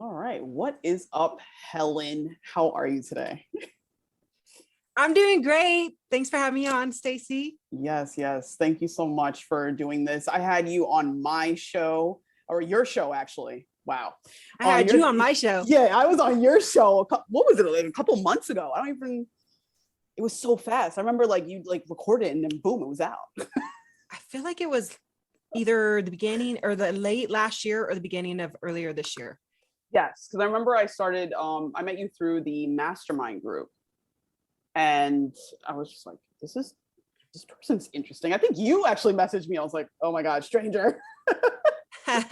All right. What is up, Helen? How are you today? I'm doing great. Thanks for having me on, Stacy. Yes, yes. Thank you so much for doing this. I had you on my show, or your show, actually. Wow. I had you on my show. Yeah, I was on your show. What was it? Like a couple months ago. I don't even. It was so fast. I remember like you like recorded it and then boom, it was out. I feel like it was either the beginning or the late last year or the beginning of earlier this year. Yes, because I remember I started. I met you through the mastermind group, and I was just like, this person's interesting. I think you actually messaged me. I was like, oh my God, stranger. But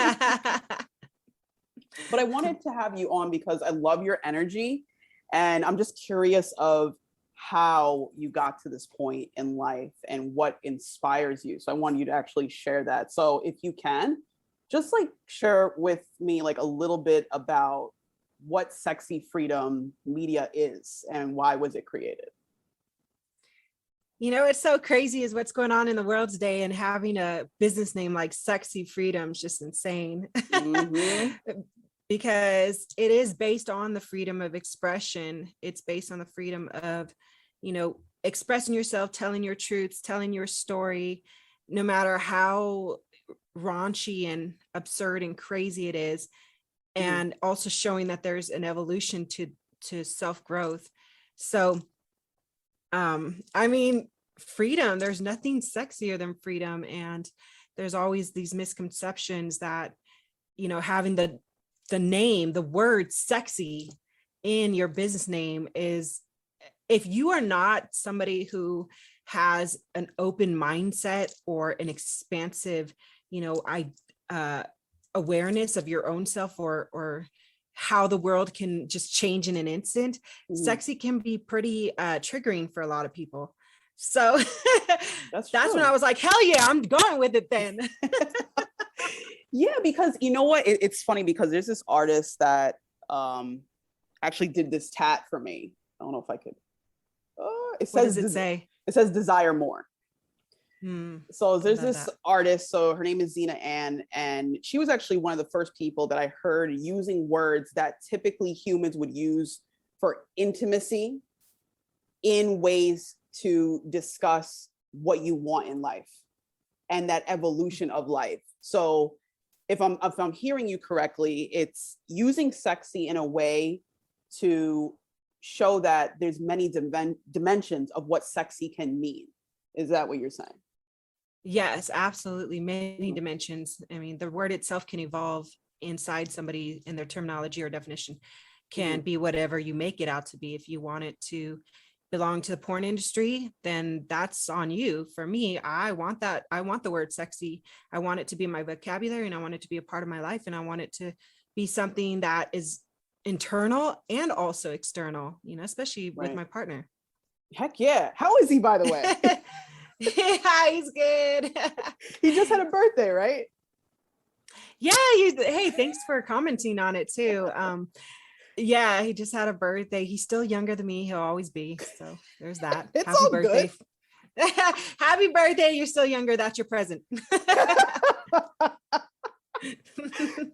I wanted to have you on because I love your energy, and I'm just curious of how you got to this point in life and what inspires you. So I want you to actually share that. So if you can, just like share with me like a little bit about what Sexy Freedom Media is and why was it created? You know, it's so crazy is what's going on in the world today, and having a business name like Sexy Freedom is just insane. Mm-hmm. Because it is based on the freedom of expression. It's based on the freedom of, you know, expressing yourself, telling your truths, telling your story, no matter how raunchy and absurd and crazy it is. And also showing that there's an evolution to self-growth. So, I mean, freedom, there's nothing sexier than freedom. And there's always these misconceptions that, you know, having the name, the word sexy in your business name is, if you are not somebody who has an open mindset or an expansive, you know, awareness of your own self or how the world can just change in an instant, sexy can be pretty triggering for a lot of people. So that's when I was like, hell yeah, I'm going with it then. Yeah, because you know what? It's funny because there's this artist that actually did this tat for me. I don't know if I could. What does it say? It says desire more. So there's this artist. So her name is Zena Ann, and she was actually one of the first people that I heard using words that typically humans would use for intimacy in ways to discuss what you want in life and that evolution of life. So if I'm hearing you correctly, it's using sexy in a way to show that there's many dimensions of what sexy can mean. Is that what you're saying? Yes, absolutely. Many dimensions. I mean, the word itself can evolve inside somebody, and their terminology or definition can be whatever you make it out to be. If you want it to belong to the porn industry, then that's on you. For me, I want that. I want the word sexy. I want it to be my vocabulary, and I want it to be a part of my life. And I want it to be something that is internal and also external, you know, especially with my partner. Heck yeah. How is he, by the way? Yeah, he's good. He just had a birthday, right? Yeah. Hey, thanks for commenting on it too. Yeah, he just had a birthday. He's still younger than me. He'll always be. So there's that. It's Happy all birthday. Good. Happy birthday. You're still younger. That's your present.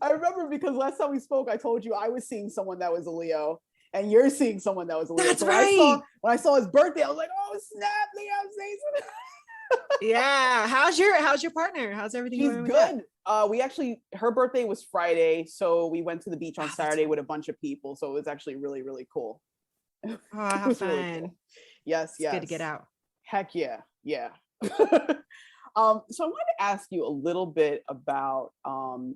I remember because last time we spoke, I told you I was seeing someone that was a Leo and you're seeing someone that was a Leo. That's so right. When I saw his birthday, I was like, oh snap, Leo season. Yeah. How's your partner? How's everything She's going with good. We actually, her birthday was Friday, so we went to the beach on Saturday with a bunch of people. So it was actually really, really cool. Oh, how fun. Really cool. Yes, it's good to get out. Heck yeah, yeah. So I wanted to ask you a little bit about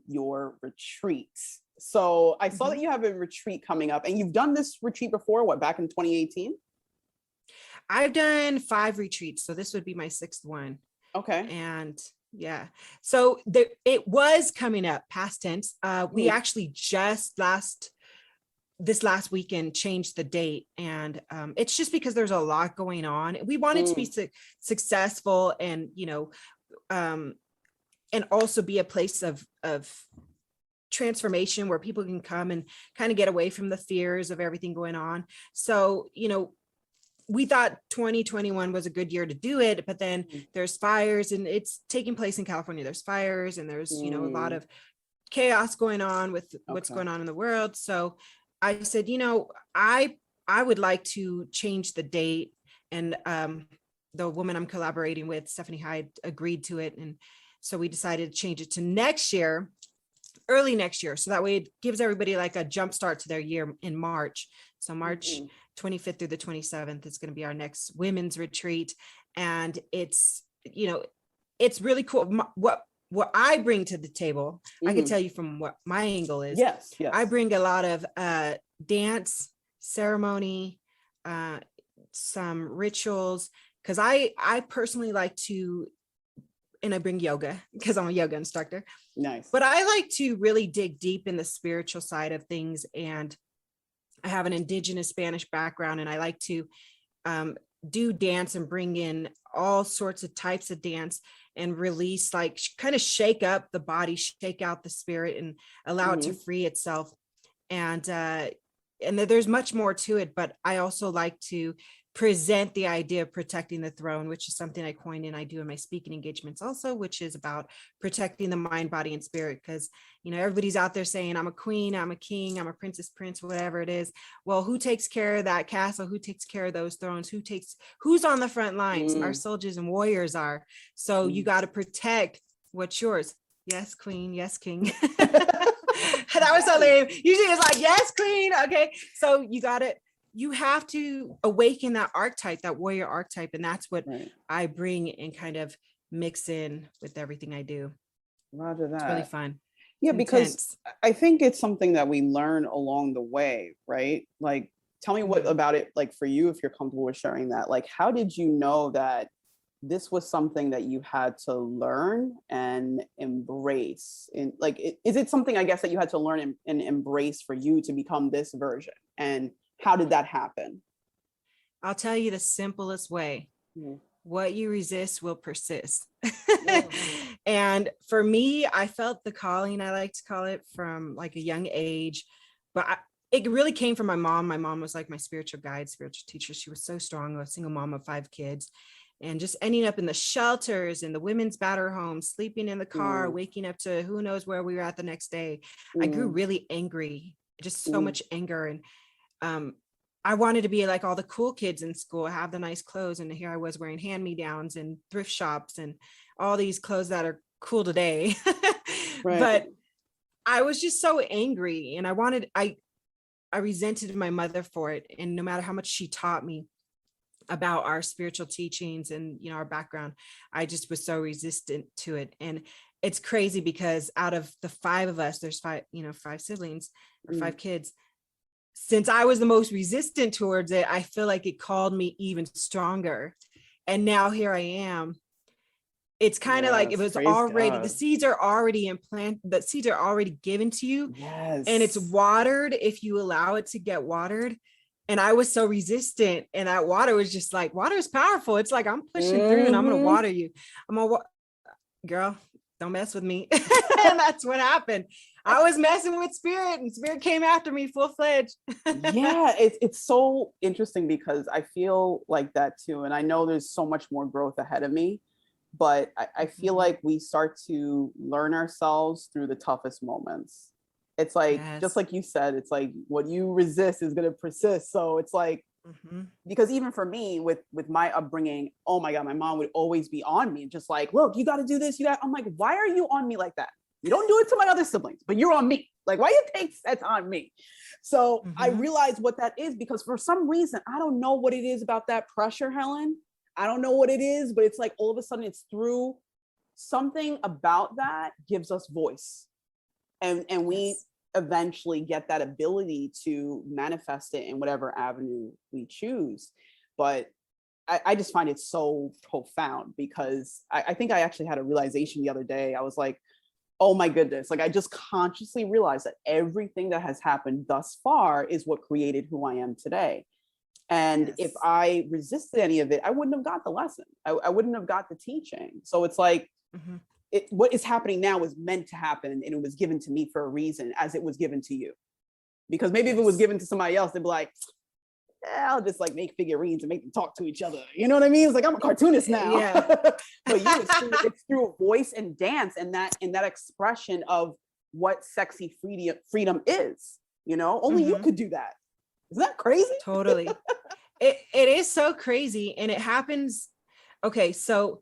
your retreats. So I saw that you have a retreat coming up, and you've done this retreat before, what, back in 2018? I've done 5 retreats, so this would be my 6th one. Okay. And yeah, so it was coming up, past tense. We actually just this last weekend changed the date, and it's just because there's a lot going on. We wanted to be successful, and you know, and also be a place of transformation where people can come and kind of get away from the fears of everything going on. So, you know, we thought 2021 was a good year to do it, but then there's fires, and it's taking place in California. There's fires, and there's, you know, a lot of chaos going on with what's going on in the world. So I said, I would like to change the date. And the woman I'm collaborating with, Stephanie Hyde, agreed to it. And so we decided to change it to next year, early next year. So that way it gives everybody like a jump start to their year in March. So March 25th through the 27th is going to be our next women's retreat. And it's, it's really cool. What I bring to the table, I can tell you from what my angle is. Yes. I bring a lot of dance, ceremony, some rituals, because I personally like to, and I bring yoga because I'm a yoga instructor. Nice. But I like to really dig deep in the spiritual side of things. And I have an indigenous Spanish background, and I like to do dance and bring in all sorts of types of dance and release, like kind of shake up the body, shake out the spirit, and allow it to free itself. And there's much more to it, but I also like to present the idea of protecting the throne, which is something I coined and I do in my speaking engagements also, which is about protecting the mind, body, and spirit. Because, everybody's out there saying, I'm a queen, I'm a king, I'm a princess, prince, whatever it is. Well, who takes care of that castle? Who takes care of those thrones? Who's on the front lines? Our soldiers and warriors are. So you got to protect what's yours. Yes, queen. Yes, king. That was so lame. Usually it's like, yes, queen. Okay. So you have to awaken that archetype, that warrior archetype. And that's what I bring and kind of mix in with everything I do. Roger that. It's really fun. Yeah, because I think it's something that we learn along the way, right? Like, tell me what about it, like for you, if you're comfortable with sharing that, like, how did you know that this was something that you had to learn and embrace? And like, is it something, I guess, that you had to learn and embrace for you to become this version? And how did that happen? I'll tell you the simplest way. What you resist will persist. And for me, I felt the calling, I like to call it, from like a young age, but it really came from my mom. My mom was like my spiritual guide, spiritual teacher. She was so strong, a single mom of 5 kids, and just ending up in the shelters and the women's battered homes, sleeping in the car, waking up to who knows where we were at the next day. I grew really angry, just so much anger. And I wanted to be like all the cool kids in school, have the nice clothes. And here I was wearing hand-me-downs and thrift shops and all these clothes that are cool today. But I was just so angry, and I resented my mother for it. And no matter how much she taught me about our spiritual teachings and, our background, I just was so resistant to it. And it's crazy because out of the 5 of us, there's 5 siblings or 5 kids. Since I was the most resistant towards it, I feel like it called me even stronger. And now here I am. It's kind of like it was already, the seeds are already implanted, the seeds are already given to you. Yes. And it's watered if you allow it to get watered. And I was so resistant. And that water was just like, water is powerful. It's like, I'm pushing through and I'm going to water you. Girl, don't mess with me. And that's what happened. I was messing with spirit, and spirit came after me full-fledged. Yeah, it's so interesting because I feel like that too. And I know there's so much more growth ahead of me, but I feel like we start to learn ourselves through the toughest moments. It's like, just like you said, it's like what you resist is going to persist. So it's like, because even for me with my upbringing, oh my God, my mom would always be on me, just like, look, you got to do this. I'm like, why are you on me like that? You don't do it to my other siblings, but you're on me. Like, why you take sets on me? So I realized what that is, because for some reason, I don't know what it is about that pressure, Helen. I don't know what it is, but it's like all of a sudden it's through something about that gives us voice. And we eventually get that ability to manifest it in whatever avenue we choose. But I just find it so profound, because I think I actually had a realization the other day. I was like, oh my goodness, like I just consciously realized that everything that has happened thus far is what created who I am today. And if I resisted any of it, I wouldn't have got the lesson. I wouldn't have got the teaching. So it's like, what is happening now was meant to happen, and it was given to me for a reason, as it was given to you. Because maybe if it was given to somebody else, they'd be like, I'll just like make figurines and make them talk to each other. You know what I mean? It's like, I'm a cartoonist now. But it's through voice and dance, and that expression of what sexy freedom is. You know, only you could do that. Isn't that crazy? Totally. It is so crazy. And it happens. Okay. So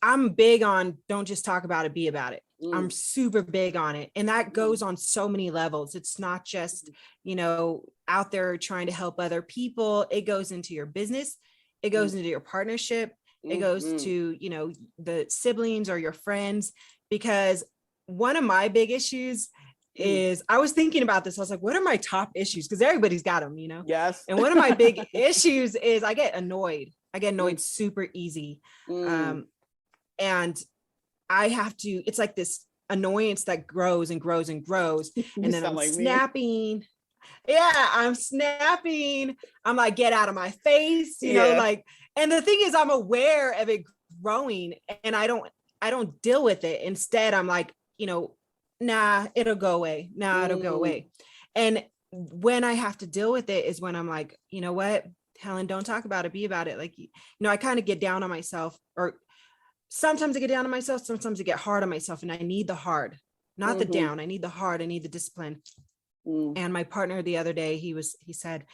I'm big on don't just talk about it, be about it. I'm super big on it. And that goes on so many levels. It's not just, you know, out there trying to help other people. It goes into your business. It goes into your partnership. It goes to, you know, the siblings or your friends, because one of my big issues is, I was thinking about this. I was like, what are my top issues? Because everybody's got them, you know? Yes. And one of my big issues is I get annoyed. Super easy. And I have to, it's like this annoyance that grows and grows and grows. And then I'm like snapping. Yeah, I'm snapping. I'm like, get out of my face, you know, like, and the thing is, I'm aware of it growing and I don't deal with it. Instead, I'm like, you know, nah, it'll go away. Nah, it'll go away. And when I have to deal with it is when I'm like, you know what, Helen, don't talk about it, be about it. Like, you know, I kind of get down on myself, or sometimes I get down on myself, sometimes I get hard on myself, and I need the hard, not the down. I need the hard. I need the discipline. And my partner the other day, he said,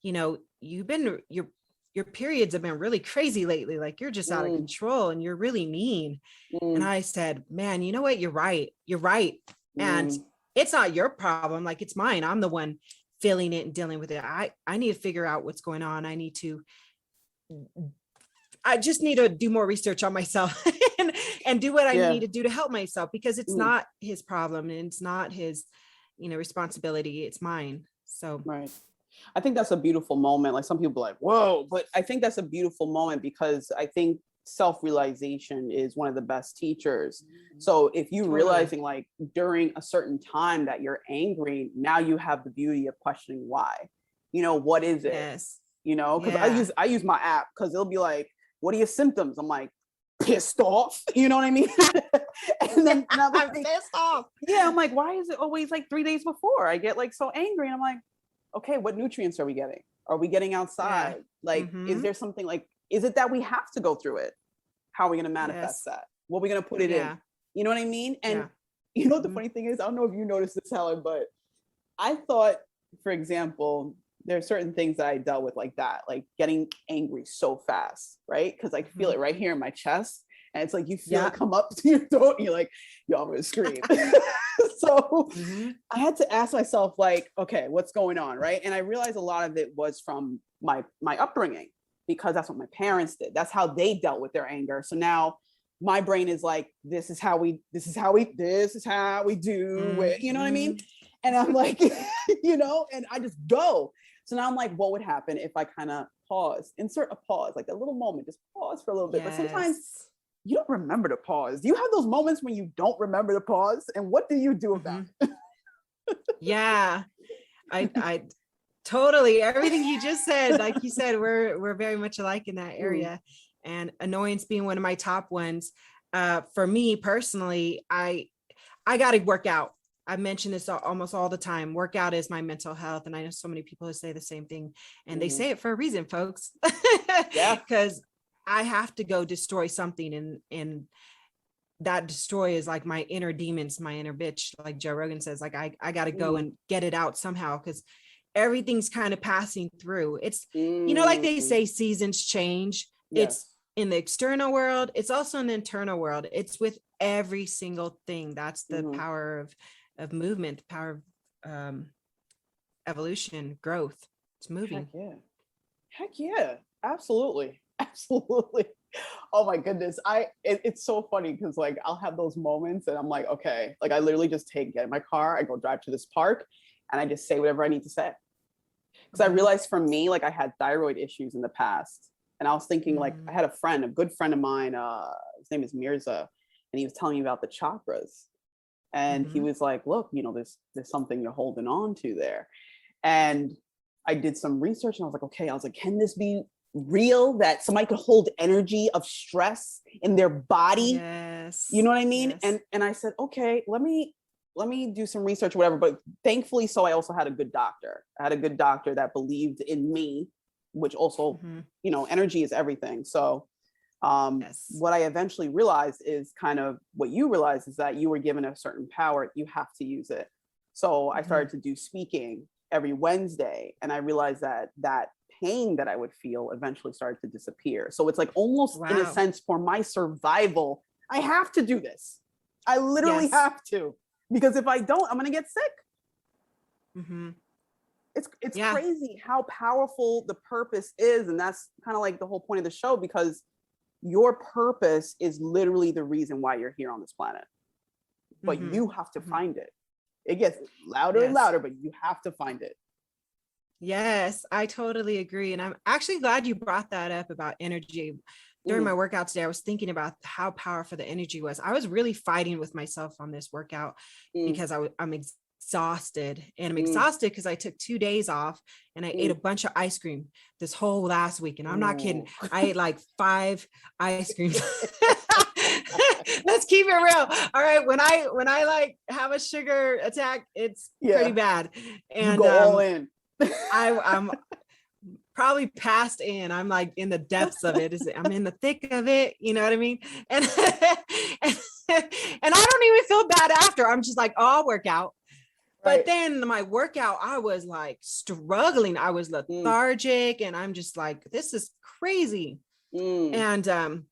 you know, your periods have been really crazy lately. Like, you're just out of control and you're really mean. And I said, man, you know what? You're right. You're right. And it's not your problem. Like, it's mine. I'm the one feeling it and dealing with it. I need to figure out what's going on. I just need to do more research on myself and do what I need to do to help myself, because it's not his problem and it's not his, you know, responsibility. It's mine. So, right. I think that's a beautiful moment. Like, some people are like, whoa, but I think that's a beautiful moment, because I think self-realization is one of the best teachers. So if you realizing, like, during a certain time that you're angry, now you have the beauty of questioning why, you know, what is it? Yes. You know, because I use my app, because it'll be like, what are your symptoms? I'm like, pissed off. You know what I mean? And then I'm like, pissed off. Yeah. I'm like, why is it always like 3 days before I get like so angry? And I'm like, okay, what nutrients are we getting? Are we getting outside? Like, is there something, like, is it that we have to go through it? How are we going to manifest that? What are we going to put it in? You know what I mean? And you know what the funny thing is? I don't know if you noticed this, Helen, but I thought, for example, there are certain things that I dealt with like that, like getting angry so fast, right? Because I feel it right here in my chest. And it's like, you feel it come up to your throat and you're like, yo, I'm going to scream. So I had to ask myself, like, okay, what's going on, right? And I realized a lot of it was from my upbringing, because that's what my parents did. That's how they dealt with their anger. So now my brain is like, this is how we do it. You know what I mean? And I'm like, you know, and I just go. So now I'm like, what would happen if I kind of insert a pause, like that little moment, just pause for a little bit. But sometimes you don't remember to pause. Do you have those moments when you don't remember to pause? And what do you do about it? Yeah, I totally, everything you just said, like you said, we're very much alike in that area. And annoyance being one of my top ones. For me personally, I got to work out. I mention this almost all the time. Workout is my mental health. And I know so many people who say the same thing, and they say it for a reason, folks. Because I have to go destroy something, and that destroy is like my inner demons, my inner bitch, like Joe Rogan says. Like, I got to go and get it out somehow, because everything's kind of passing through. It's, you know, like they say, seasons change. It's in the external world. It's also in the internal world. It's with every single thing. That's the power of movement, power of evolution, growth. It's moving. Heck yeah. Absolutely. Oh my goodness. It's so funny, because like I'll have those moments and I'm like, okay, like I literally just get in my car, I go drive to this park, and I just say whatever I need to say. Because I realized for me, like I had thyroid issues in the past, and I was thinking, like, I had a good friend of mine, his name is Mirza, and he was telling me about the chakras. And he was like, look, you know, there's something you're holding on to there. And I did some research, and I was like, okay, can this be real, that somebody could hold energy of stress in their body? You know what I mean? And I said, okay, let me do some research or whatever. But thankfully, so I also had a good doctor. I had a good doctor that believed in me, which also, you know, energy is everything. So What I eventually realized is kind of what you realized, is that you were given a certain power, you have to use it. So I started to do speaking every Wednesday, and I realized that that pain that I would feel eventually started to disappear. So it's like almost in a sense for my survival, I have to do this. I literally have to, because if I don't, I'm going to get sick. It's crazy how powerful the purpose is. And that's kind of like the whole point of the show, because your purpose is literally the reason why you're here on this planet. But you have to find it. It gets louder and louder, but you have to find it. Yes, I totally agree. And I'm actually glad you brought that up about energy. During my workout today, I was thinking about how powerful the energy was. I was really fighting with myself on this workout because I'm exhausted, and I'm exhausted because I took 2 days off and I ate a bunch of ice cream this whole last week. And I'm not kidding. I ate like 5 ice creams. Let's keep it real. All right. When I like have a sugar attack, it's pretty bad. And you go all in. I'm probably past in. I'm like in the depths of it. I'm in the thick of it. You know what I mean? And and I don't even feel bad after. I'm just like, oh, I'll work out. But then my workout, I was like struggling. I was lethargic, and I'm just like, this is crazy. And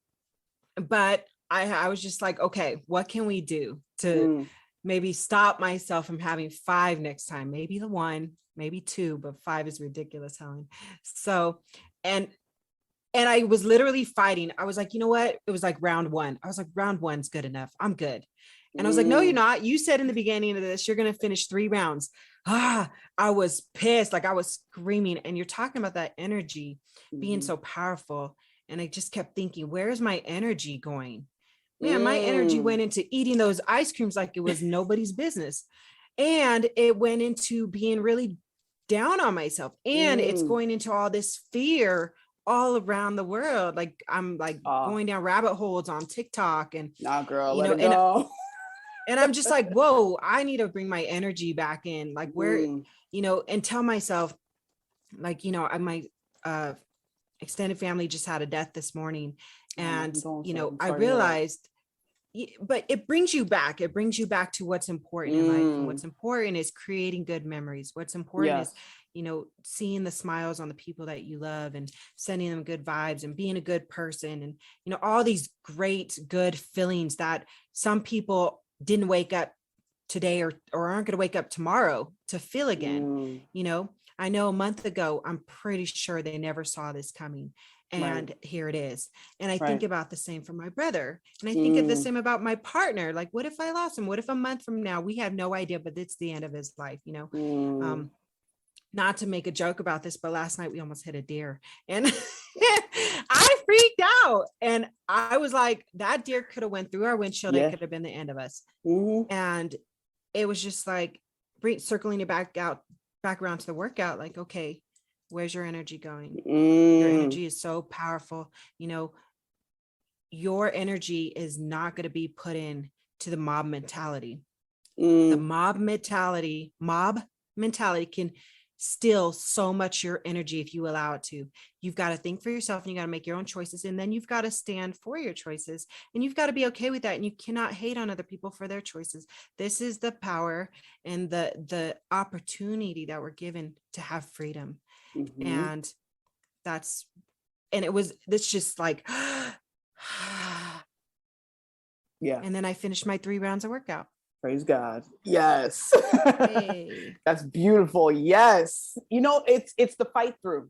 but I was just like, okay, what can we do to maybe stop myself from having 5 next time? Maybe the 1, maybe 2, but 5 is ridiculous, Helen. So, and I was literally fighting. I was like, you know what? It was like round 1. I was like, round 1's good enough. I'm good. And I was like, no, you're not. You said in the beginning of this, you're going to finish 3 rounds. I was pissed. Like I was screaming. And you're talking about that energy being so powerful. And I just kept thinking, where's my energy going? Man, my energy went into eating those ice creams like it was nobody's business. And it went into being really down on myself. And it's going into all this fear all around the world. Like I'm like going down rabbit holes on TikTok and girl, let it go. And I'm just like, whoa, I need to bring my energy back in. Like where, and tell myself, like, my extended family just had a death this morning. And, I realized, but it brings you back. It brings you back to what's important in life. And what's important is creating good memories. What's important is, seeing the smiles on the people that you love and sending them good vibes and being a good person. And, all these great, good feelings that some people didn't wake up today or aren't going to wake up tomorrow to feel again. I know a month ago, I'm pretty sure they never saw this coming. And here it is. And I think about the same for my brother. And I think of the same about my partner. Like, what if I lost him? What if a month from now, we have no idea, but it's the end of his life, not to make a joke about this, but last night we almost hit a deer and I freaked out. And I was like, that deer could have went through our windshield. It could have been the end of us. And it was just like circling it back around to the workout. Like, okay, where's your energy going? Your energy is so powerful. Your energy is not going to be put in to the mob mentality. The mob mentality can steal so much your energy if you allow it to. You've got to think for yourself and you got to make your own choices. And then you've got to stand for your choices and you've got to be okay with that. And you cannot hate on other people for their choices. This is the power and the opportunity that we're given to have freedom. And it's just like, And then I finished my 3 rounds of workout. Praise God. Yes. Hey. That's beautiful. Yes. It's the fight through,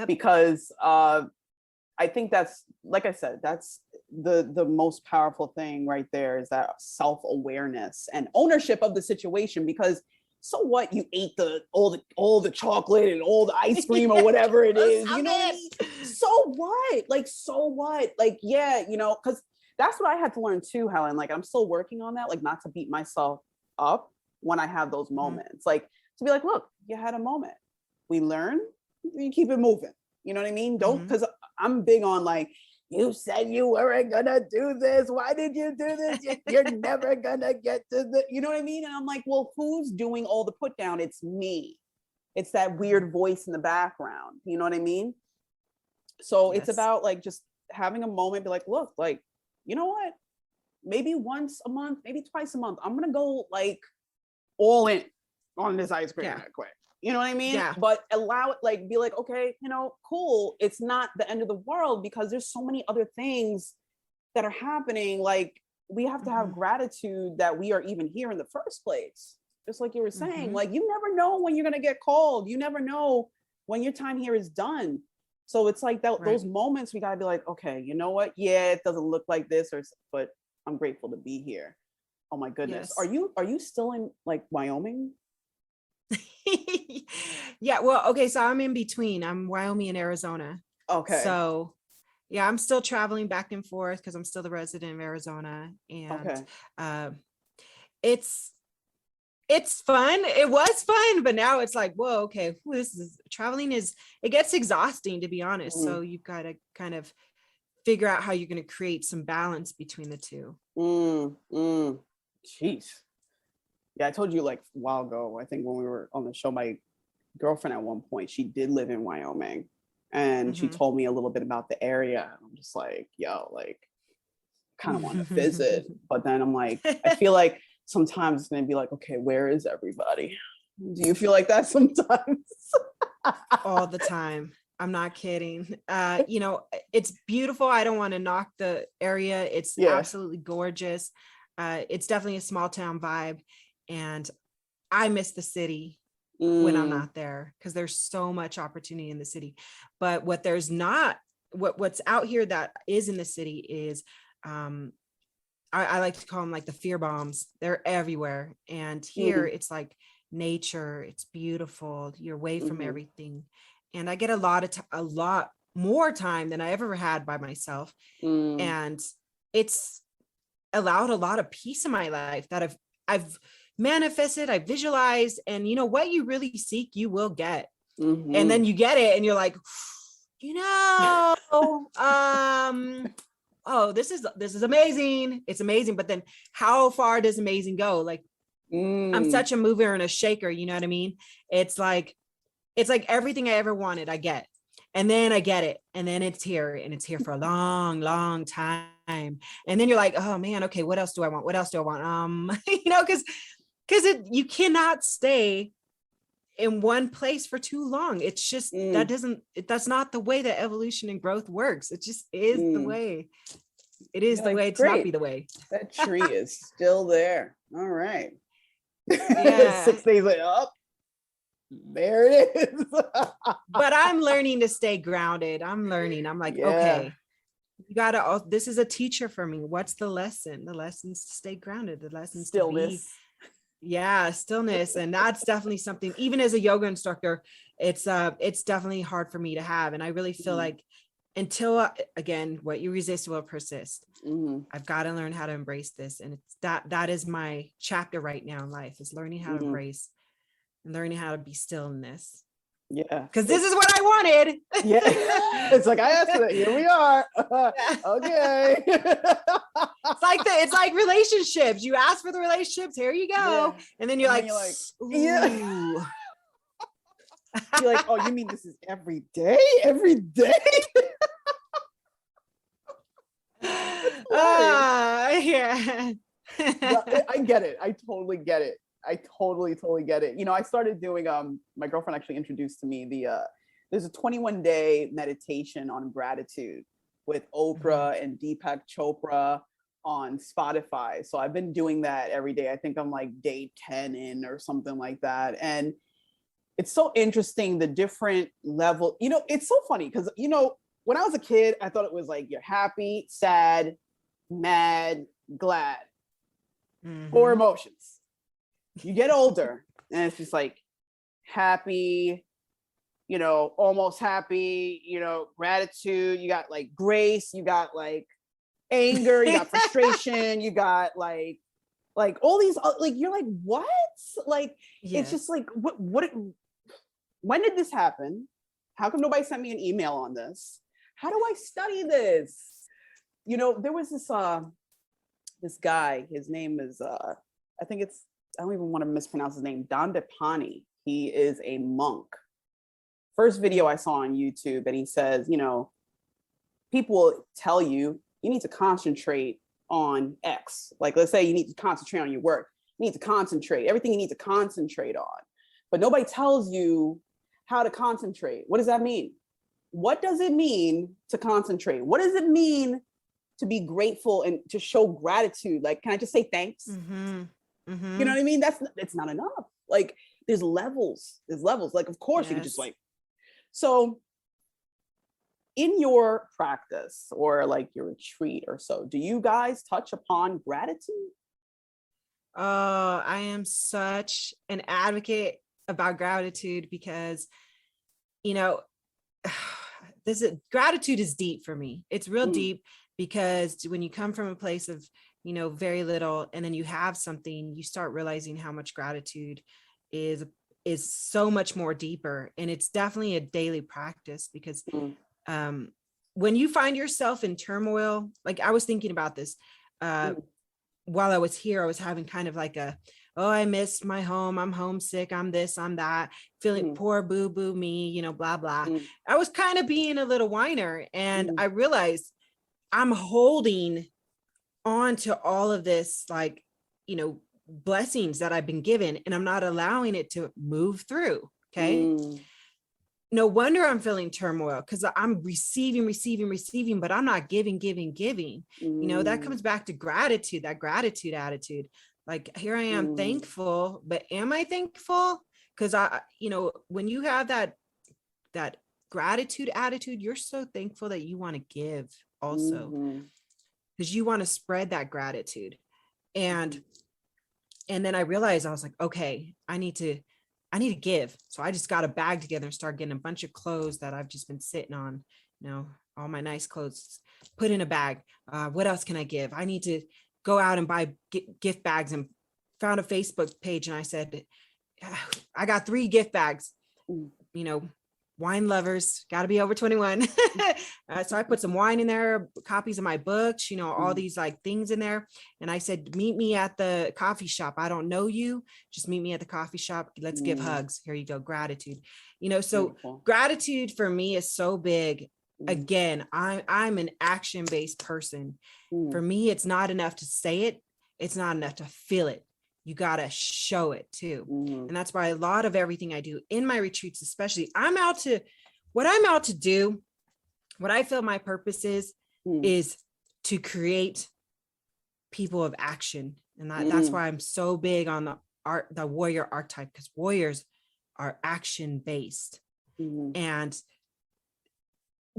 because I think that's, like I said, that's the most powerful thing right there, is that self-awareness and ownership of the situation. Because so what, you ate all the chocolate and all the ice cream or whatever it is, so what? Like, because that's what I had to learn too, Helen. Like, I'm still working on that, like not to beat myself up when I have those moments, like to be like, look, you had a moment, we learn, you keep it moving. You know what I mean? Don't, because I'm big on like, you said you weren't gonna do this. Why did you do this? You're never gonna get to the, you know what I mean? And I'm like, well, who's doing all the put down? It's me. It's that weird voice in the background. You know what I mean? So it's about like just having a moment, be like, look, like, you know what? Maybe once a month, maybe twice a month, I'm gonna go like all in on this ice cream that quick. You know what I mean? Yeah. But allow it, like, be like, okay, you know, cool. It's not the end of the world because there's so many other things that are happening. Like, we have to have gratitude that we are even here in the first place. Just like you were saying, like, you never know when you're gonna get called. You never know when your time here is done. So it's like that, those moments we gotta be like, okay, you know what? Yeah, it doesn't look like this, but I'm grateful to be here. Oh my goodness. Yes. Are you still in like Wyoming? Yeah, well, okay, so I'm in between. I'm Wyoming and Arizona. Okay. So yeah, I'm still traveling back and forth because I'm still the resident of Arizona. And it's fun. It was fun, but now it's like, whoa, okay, traveling it gets exhausting, to be honest. So you've got to kind of figure out how you're going to create some balance between the two. Jeez. Yeah, I told you like a while ago, I think when we were on the show, my girlfriend at one point, she did live in Wyoming, and she told me a little bit about the area. I'm just like, yo, like, kind of want to visit. But then I'm like, I feel like sometimes it's going to be like, okay, where is everybody? Do you feel like that sometimes? All the time. I'm not kidding. You know, it's beautiful. I don't want to knock the area. It's absolutely gorgeous. It's definitely a small town vibe. And I miss the city when I'm not there because there's so much opportunity in the city. But what there's not, what's out here that is in the city is, I like to call them like the fear bombs. They're everywhere. And here it's like nature. It's beautiful. You're away from everything. And I get a lot more time than I ever had by myself. And it's allowed a lot of peace in my life that I've manifested, I visualized, and you know what you really seek, you will get. And then you get it and you're like, you know, oh, this is amazing. It's amazing. But then how far does amazing go? Like, I'm such a mover and a shaker. You know what I mean? It's like everything I ever wanted, I get. And then I get it. And then it's here, and it's here for a long, long time. And then you're like, oh man, okay, what else do I want? What else do I want? You know, because you cannot stay in one place for too long. It's just, that's not the way that evolution and growth works. It just is the way. It is the way to not be the way. That tree is still there. All right. Yeah. 6 days later, up. There it is. But I'm learning to stay grounded. I'm like, okay, you gotta, this is a teacher for me. What's the lesson? The lesson's to stay grounded. The lesson's stillness. Stillness. And that's definitely something, even as a yoga instructor, it's definitely hard for me to have. And I really feel like until, again, what you resist will persist. I've got to learn how to embrace this. And it's that is my chapter right now in life, is learning how to embrace and learning how to be still in this. Yeah. Because this is what I wanted. Yeah. It's like, I asked it. Here we are. Okay. It's like relationships. You ask for the relationships. Here you go. And then you're like, ooh. Yeah. You're like, oh, you mean this is every day? Every day? Yeah. I get it. I totally get it. I totally get it. You know, I started doing, my girlfriend actually introduced to me there's a 21-day meditation on gratitude with Oprah and Deepak Chopra on Spotify. So I've been doing that every day. I think I'm like day 10 in or something like that. And it's so interesting, the different level, you know, it's so funny because, you know, when I was a kid, I thought it was like, you're happy, sad, mad, glad, 4 emotions. You get older and it's just like happy, you know, almost happy, you know, gratitude, you got like grace, you got like anger, you got frustration, you got like all these, like, you're like, what? Like, it's just like, when did this happen? How come nobody sent me an email on this? How do I study this? You know, there was this guy, his name is, I don't even want to mispronounce his name, Dandapani. He is a monk. First video I saw on YouTube, and he says, you know, people will tell you, you need to concentrate on X. Like, let's say you need to concentrate on your work. You need to concentrate, everything you need to concentrate on. But nobody tells you how to concentrate. What does that mean? What does it mean to concentrate? What does it mean to be grateful and to show gratitude? Like, can I just say thanks? Mm-hmm. Mm-hmm. You know what I mean? It's not enough. Like, there's levels. Like, of course, you can just like, so in your practice or like your retreat or so, do you guys touch upon gratitude? Oh, I am such an advocate about gratitude because, you know, gratitude is deep for me. It's real deep because when you come from a place of, you know, very little, and then you have something, you start realizing how much gratitude is so much more deeper. And it's definitely a daily practice because when you find yourself in turmoil, like I was thinking about this while I was here, I was having kind of like oh, I missed my home. I'm homesick. I'm this, I'm that, feeling poor boo boo me, you know, blah, blah. I was kind of being a little whiner, and I realized I'm holding on to all of this, like, you know, blessings that I've been given, and I'm not allowing it to move through. Okay. No wonder I'm feeling turmoil, because I'm receiving, but I'm not giving. You know, that comes back to gratitude, that gratitude attitude. Like, here I am thankful, but am I thankful? Because you know, when you have that gratitude attitude, you're so thankful that you want to give also, because you want to spread that gratitude. And then I realized, I was like, okay, I need to give. So I just got a bag together and started getting a bunch of clothes that I've just been sitting on, you know, all my nice clothes, put in a bag. What else can I give? I need to go out and buy gift bags, and found a Facebook page. And I said, I got 3 gift bags, you know, wine lovers, got to be over 21. So I put some wine in there, copies of my books, you know, all these like things in there. And I said, meet me at the coffee shop. I don't know you. Just meet me at the coffee shop. Let's give hugs. Here you go. Gratitude. You know, so gratitude for me is so big. Again, I'm an action-based person. For me, it's not enough to say it. It's not enough to feel it. You got to show it too. And that's why a lot of everything I do in my retreats, especially, what I'm out to do, what I feel my purpose is to create people of action. And that's why I'm so big on the warrior archetype, because warriors are action-based. And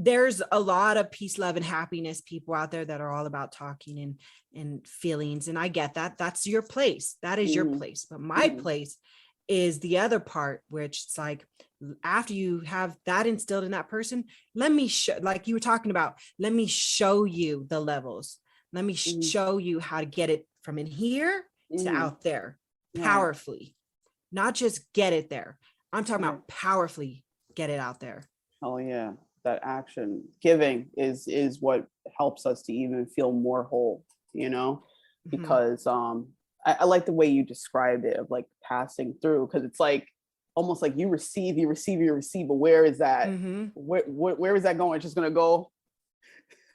there's a lot of peace, love, and happiness people out there that are all about talking and feelings. And I get that. That's your place. That is your place. But my place is the other part, which it's like, after you have that instilled in that person, let me show, like you were talking about, let me show you the levels. Let me show you how to get it from in here to out there powerfully, not just get it there. I'm talking about powerfully get it out there. Oh yeah. That action giving is what helps us to even feel more whole, you know, because I like the way you described it, of like passing through, because it's like almost like you receive, but where is that? Where is that going? It's just gonna go.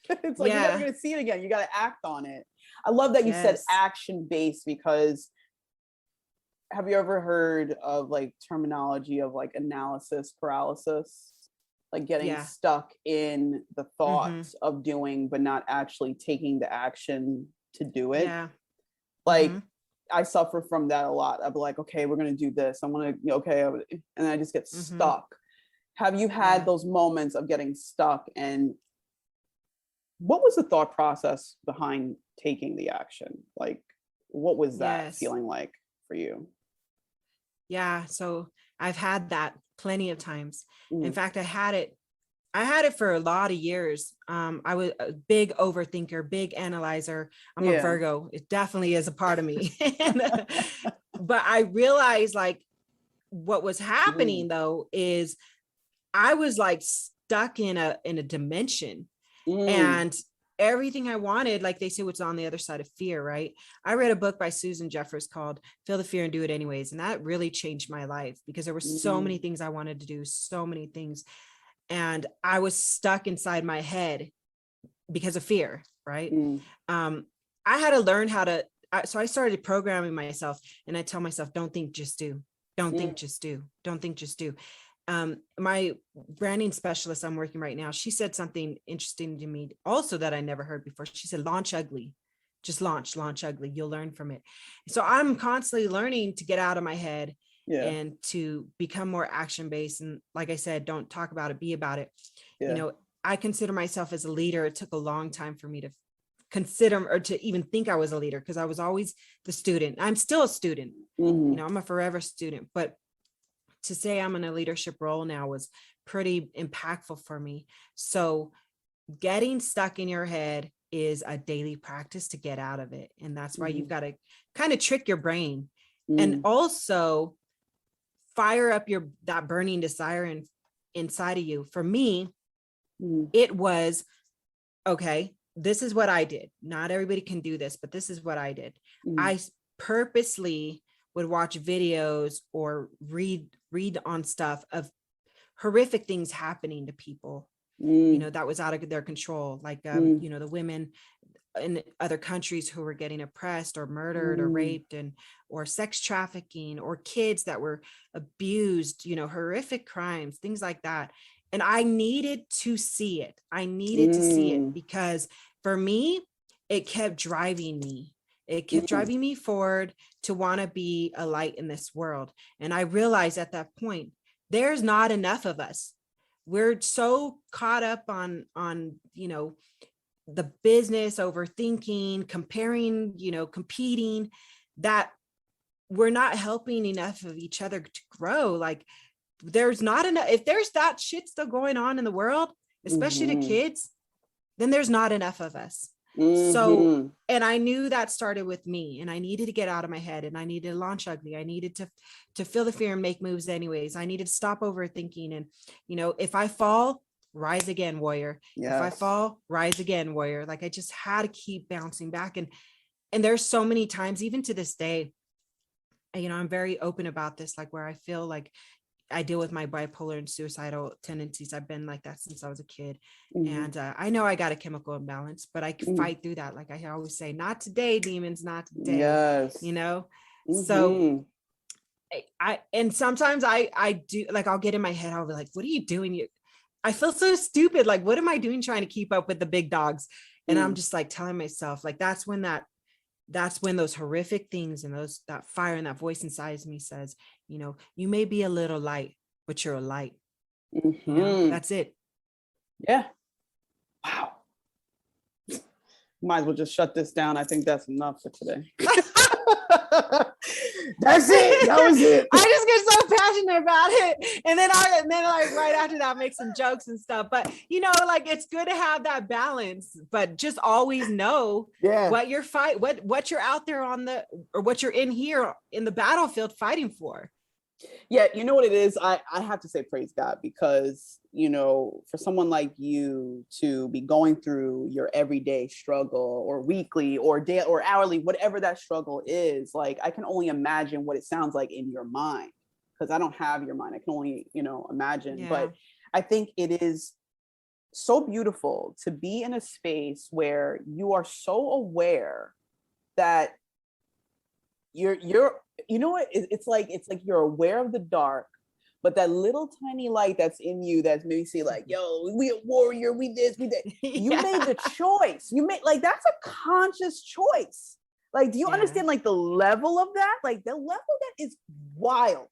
It's like you're never gonna see it again. You got to act on it. I love that you said action based, because have you ever heard of like terminology of like analysis paralysis? Like getting stuck in the thoughts of doing, but not actually taking the action to do it. Like I suffer from that a lot. I'll be like, okay, we're going to do this. I'm going to, okay. And I just get stuck. Have you had those moments of getting stuck? And what was the thought process behind taking the action? Like, what was that feeling like for you? Yeah. So I've had that plenty of times. In fact, I had it for a lot of years. I was a big overthinker, big analyzer. I'm a Virgo. It definitely is a part of me. But I realized like what was happening though is I was like stuck in a dimension, and everything I wanted, like they say, what's on the other side of fear, right? I read a book by Susan Jeffers called Feel the Fear and Do It Anyways. And that really changed my life, because there were so many things I wanted to do, so many things. And I was stuck inside my head, because of fear, right? I had to learn how to, so I started programming myself, and I tell myself, don't think, just do. Don't think, just do. Don't think, just do. My branding specialist I'm working right now, she said something interesting to me also that I never heard before. She said, launch ugly. Just launch ugly. You'll learn from it. So I'm constantly learning to get out of my head and to become more action-based. And like I said, don't talk about it, be about it. You know, I consider myself as a leader. It took a long time for me to consider or to even think I was a leader, because I was always the student. I'm still a student. You know, I'm a forever student, but to say I'm in a leadership role now was pretty impactful for me. So getting stuck in your head is a daily practice to get out of it. And that's why you've got to kind of trick your brain and also fire up that burning desire inside of you. For me, it was, okay, this is what I did. Not everybody can do this, but this is what I did. I purposely would watch videos or read on stuff of horrific things happening to people, you know, that was out of their control. Like, you know, the women in other countries who were getting oppressed or murdered or raped, or sex trafficking, or kids that were abused, you know, horrific crimes, things like that. And I needed to see it. I needed to see it, because for me, it kept driving me. It kept driving me forward to want to be a light in this world. And I realized at that point, there's not enough of us. We're so caught up on, you know, the business, overthinking, comparing, you know, competing, that we're not helping enough of each other to grow. Like, there's not enough. If there's that shit still going on in the world, especially to kids, then there's not enough of us. So, and I knew that started with me, and I needed to get out of my head, and I needed to launch ugly. I needed to feel the fear and make moves anyways. I needed to stop overthinking. And, you know, if I fall, rise again, warrior. If I fall, rise again, warrior. Like, I just had to keep bouncing back. And there's so many times, even to this day, you know, I'm very open about this, like where I feel like I deal with my bipolar and suicidal tendencies. I've been like that since I was a kid. And I know I got a chemical imbalance, but I can fight through that. Like I always say, not today, demons, not today, you know? So and sometimes I do, like, I'll get in my head, I'll be like, what are you doing? I feel so stupid. Like, what am I doing trying to keep up with the big dogs? And I'm just like telling myself, like, that's when those horrific things and that fire and that voice inside of me says, you know, you may be a little light, but you're a light. You know, that's it. Yeah. Wow. Might as well just shut this down. I think that's enough for today. That's it. That was it. I just get so passionate about it. And then like right after that, make some jokes and stuff. But, you know, like, it's good to have that balance, but just always know what you're what you're out there or what you're in here in the battlefield fighting for. Yeah, you know what it is? I have to say praise God, because, you know, for someone like you to be going through your everyday struggle, or weekly or day or hourly, whatever that struggle is, like, I can only imagine what it sounds like in your mind, because I don't have your mind. I can only, you know, imagine. But I think it is so beautiful to be in a space where you are so aware that you're you know what, it's like you're aware of the dark, but that little tiny light that's in you that's maybe say like, yo, we a warrior, we this, we that. You made the choice. You made, like, that's a conscious choice. Like, do you understand, like, the level of that? Like, the level of that is wild.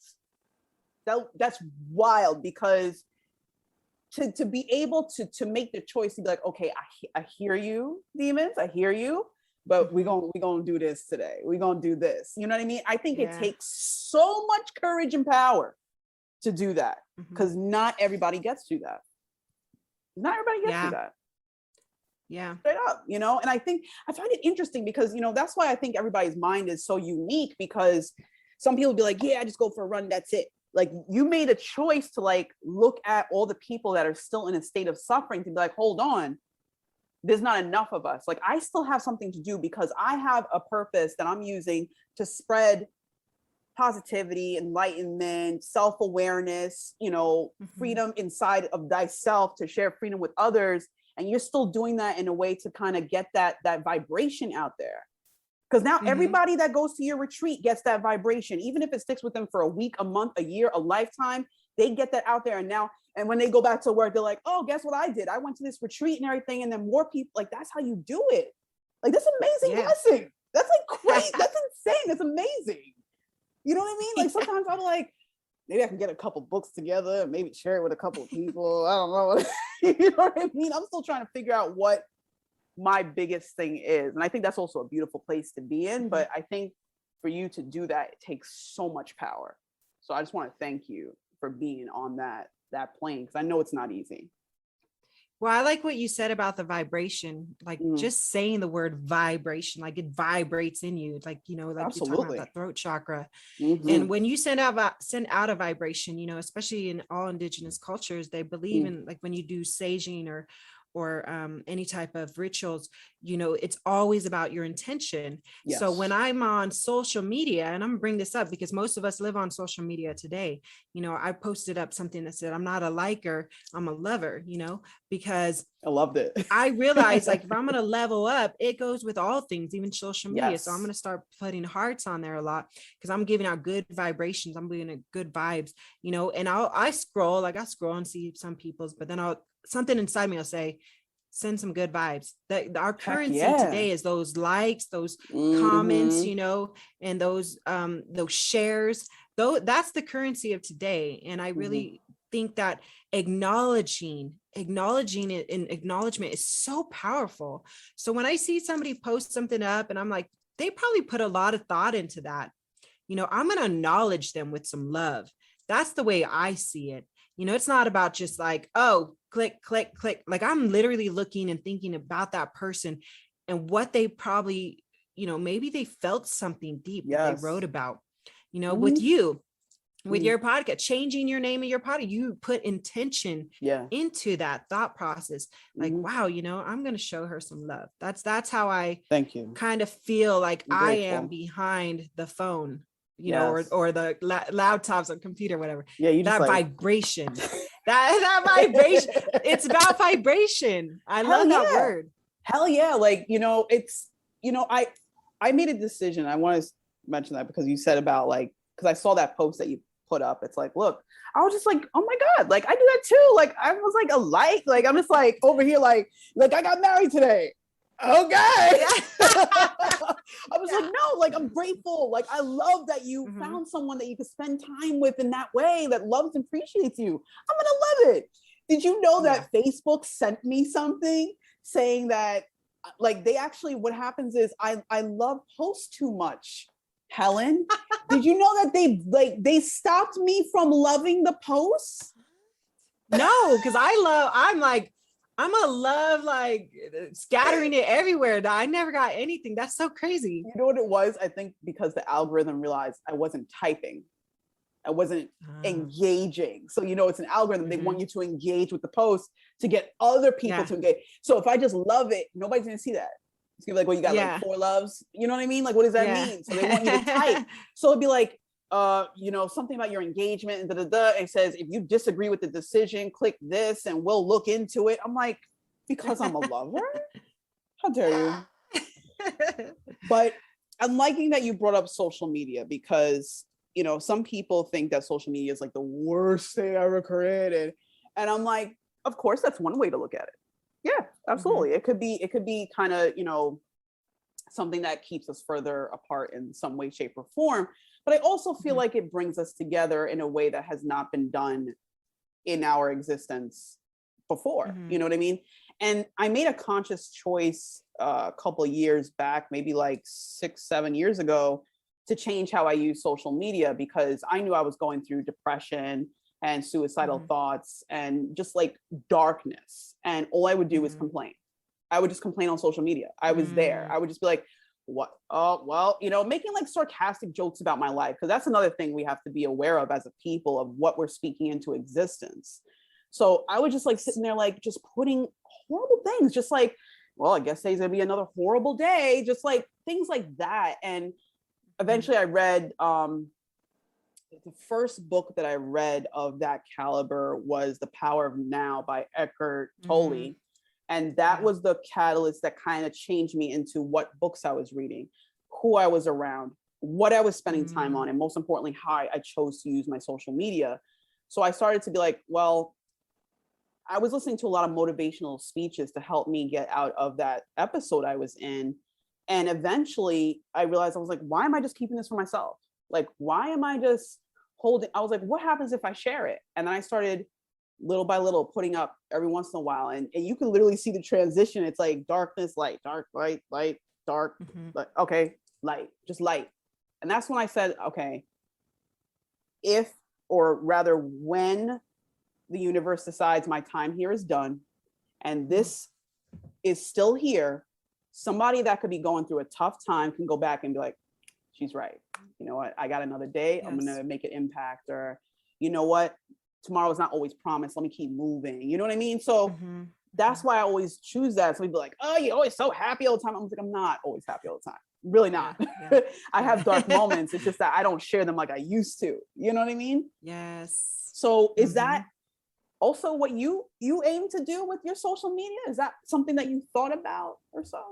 That's wild, because to be able to make the choice to be like, okay, I hear you, demons, I hear you, but we're gonna do this today. We're gonna do this. You know what I mean? I think it takes so much courage and power to do that, because not everybody gets to that. Not everybody gets to that. Yeah. Straight up, you know? And I find it interesting, because, you know, that's why I think everybody's mind is so unique, because some people be like, yeah, I just go for a run, that's it. Like, you made a choice to, like, look at all the people that are still in a state of suffering, to be like, hold on, there's not enough of us. Like, I still have something to do, because I have a purpose that I'm using to spread positivity, enlightenment, self-awareness, you know, freedom inside of thyself, to share freedom with others. and you're still doing that in a way to kind of get that vibration out there. Because now everybody that goes to your retreat gets that vibration, even if it sticks with them for a week, a month, a year, a lifetime, they get that out there. And when they go back to work, they're like, oh, guess what I did? I went to this retreat and everything. And then more people, like, that's how you do it. Like, that's amazing blessing. That's like crazy. That's insane. That's amazing. You know what I mean? Like, sometimes I'm like, maybe I can get a couple books together and maybe share it with a couple of people. I don't know. You know what I mean? I'm still trying to figure out what my biggest thing is. And I think that's also a beautiful place to be in. But I think for you to do that, it takes so much power. So I just want to thank you for being on that plane, because I know it's not easy. Well, I like what you said about the vibration, like just saying the word vibration, like it vibrates in you. It's like, you know, like Absolutely. you're talking about that throat chakra. And when you send out a vibration, you know, especially in all indigenous cultures, they believe in, like, when you do saging or any type of rituals, you know, it's always about your intention. Yes. So when I'm on social media, and I'm gonna bring this up because most of us live on social media today, you know, I posted up something that said, I'm not a liker, I'm a lover, you know, because I loved it. I realized, like, if I'm going to level up, it goes with all things, even social media. Yes. So I'm going to start putting hearts on there a lot, because I'm giving out good vibrations. I'm giving out good vibes, you know, and I scroll and see some people's, but then something inside me will say, send some good vibes. That our currency today is those likes, those comments, you know, and those shares. Though that's the currency of today. And I really think that acknowledging it, and acknowledgement is so powerful. So when I see somebody post something up and I'm like, they probably put a lot of thought into that, you know, I'm going to acknowledge them with some love. That's the way I see it. You know, it's not about just like, oh, click, click, click. Like, I'm literally looking and thinking about that person and what they probably, you know, maybe they felt something deep that they wrote about, you know, with you, with your podcast, changing your name of your podcast, you put intention into that thought process. Like, wow, you know, I'm going to show her some love. That's how I kind of feel like I am behind the phone, you know, or the laptops or computer, whatever. Yeah, you just that like... vibration, that vibration. It's about vibration. I love that word. Hell yeah. Like, you know, it's, you know, I made a decision. I want to mention that because you said about, like, because I saw that post that you put up. It's like, look, I was just like, oh my God, like I do that too. Like I was like like I'm just like over here, like I got married today. Okay. I was like, no, like I'm grateful. Like I love that you found someone that you could spend time with in that way, that loves and appreciates you. I'm gonna love it. Did you know that Facebook sent me something saying that, like, they actually, what happens is I love posts too much. Helen, did you know that they stopped me from loving the posts? No, because I'm a love, like, scattering it everywhere. I never got anything. That's so crazy. You know what it was? I think because the algorithm realized I wasn't typing. I wasn't engaging. So, you know, it's an algorithm. They want you to engage with the post to get other people to engage. So if I just love it, nobody's going to see that. It's gonna be like, well, you got like 4 loves. You know what I mean? Like, what does that mean? So they want you to type. So it'd be like, you know, something about your engagement and It says, if you disagree with the decision, click this and we'll look into it. I'm like, because I'm a lover? How dare you? But I'm liking that you brought up social media, because, you know, some people think that social media is like the worst thing ever created. And I'm like, of course, that's one way to look at it. Yeah, absolutely. It could be kind of, you know, something that keeps us further apart in some way, shape, or form. But I also feel like it brings us together in a way that has not been done in our existence before. You know what I mean? And I made a conscious choice a couple of years back, maybe like 6-7 years ago, to change how I use social media, because I knew I was going through depression and suicidal thoughts and just like darkness. And all I would do was complain. I would just complain on social media. I was there. I would just be like, what? Oh, well, you know, making like sarcastic jokes about my life. Cause that's another thing we have to be aware of as a people, of what we're speaking into existence. So I was just like sitting there, like just putting horrible things, just like, well, I guess today's gonna be another horrible day. Just like things like that. And eventually I read, the first book that I read of that caliber was The Power of Now by Eckhart Tolle. And that was the catalyst that kind of changed me into what books I was reading, who I was around, what I was spending time on, and most importantly, how I chose to use my social media. So I started to be like, well, I was listening to a lot of motivational speeches to help me get out of that episode I was in. And eventually I realized, I was like, why am I just keeping this for myself? Like, why am I just holding? I was like, what happens if I share it? And then I started little by little putting up every once in a while. And you can literally see the transition. It's like darkness, light, dark, light, light, dark, okay, light, just light. And that's when I said, okay, if, or rather when the universe decides my time here is done and this is still here, somebody that could be going through a tough time can go back and be like, she's right. You know what? I got another day. I'm going to make an impact. Or, you know what? Tomorrow is not always promised. Let me keep moving. You know what I mean? So that's why I always choose that. So people are like, oh, you're always so happy all the time. I'm like, I'm not always happy all the time. Really not. I have dark moments. It's just that I don't share them like I used to. You know what I mean? Yes. So is that also what you aim to do with your social media? Is that something that you thought about or so?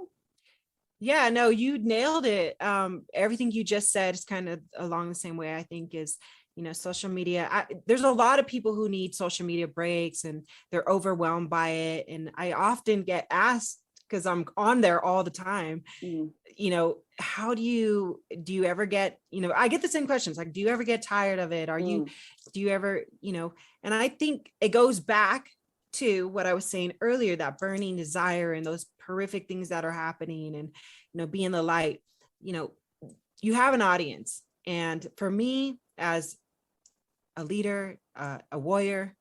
Yeah, no, you nailed it. Everything you just said is kind of along the same way, I think, is, you know, social media. There's a lot of people who need social media breaks and they're overwhelmed by it. And I often get asked, because I'm on there all the time, you know, how do you ever get, you know, I get the same questions, like, do you ever get tired of it? Do you ever, you know, and I think it goes back to what I was saying earlier, that burning desire and those horrific things that are happening, and, you know, being the light. You know, you have an audience. And for me, as a leader, a warrior,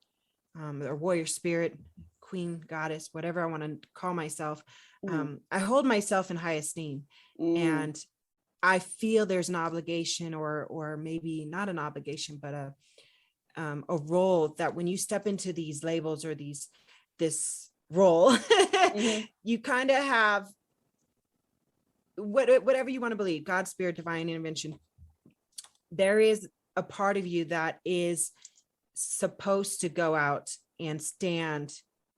or warrior spirit, queen, goddess, whatever I want to call myself, I hold myself in high esteem. And I feel there's an obligation, or maybe not an obligation, but a role that when you step into these labels or this role, you kind of have whatever you want to believe, God, spirit, divine intervention. There is a part of you that is supposed to go out and stand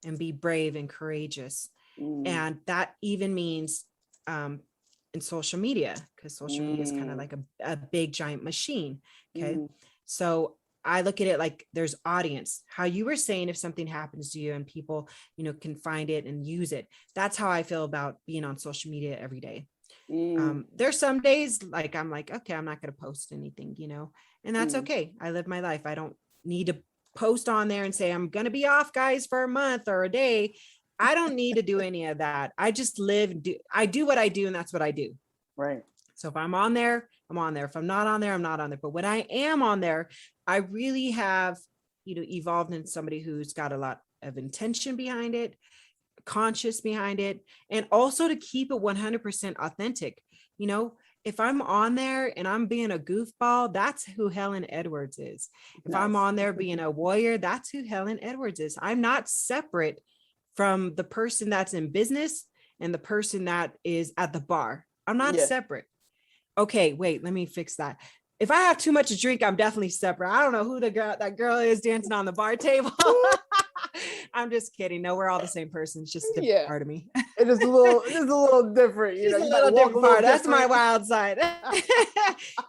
and be brave and courageous. And that even means in social media, because social media is kind of like a big giant machine. Okay. So I look at it like there's audience. How you were saying, if something happens to you and people, you know, can find it and use it. That's how I feel about being on social media every day. There's some days like I'm like, okay, I'm not going to post anything, you know, and that's okay. I live my life. I don't need to post on there and say, I'm going to be off, guys, for a month or a day. I don't need to do any of that. I just live, I do what I do, and that's what I do. Right. So if I'm on there, I'm on there. If I'm not on there, I'm not on there. But when I am on there, I really have, you know, evolved into somebody who's got a lot of intention behind it, conscious behind it, and also to keep it 100% authentic. You know, if I'm on there and I'm being a goofball, that's who Helen Edwards is. If I'm on there being a warrior, that's who Helen Edwards is. I'm not separate from the person that's in business and the person that is at the bar. I'm not separate. Okay, wait, let me fix that. If I have too much to drink, I'm definitely separate. I don't know who that girl is dancing on the bar table. I'm just kidding. No, we're all the same person. It's just a different part of me. It is a little different. You know, a little different part. That's my wild side.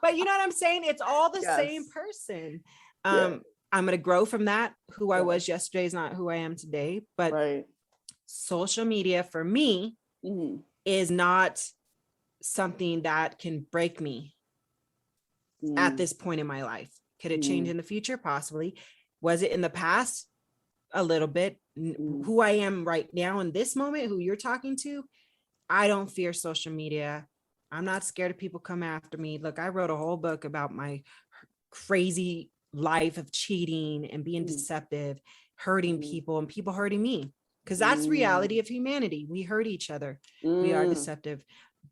But you know what I'm saying? It's all the same person. I'm going to grow from that. Who I was yesterday is not who I am today. But social media for me is not something that can break me at this point in my life. Could it change in the future? Possibly. Was it in the past? A little bit. Who I am right now in this moment, who you're talking to, I don't fear social media. I'm not scared of people come after me. Look, I wrote a whole book about my crazy life of cheating and being deceptive, hurting people, and people hurting me, because that's reality of humanity. We hurt each other. We are deceptive,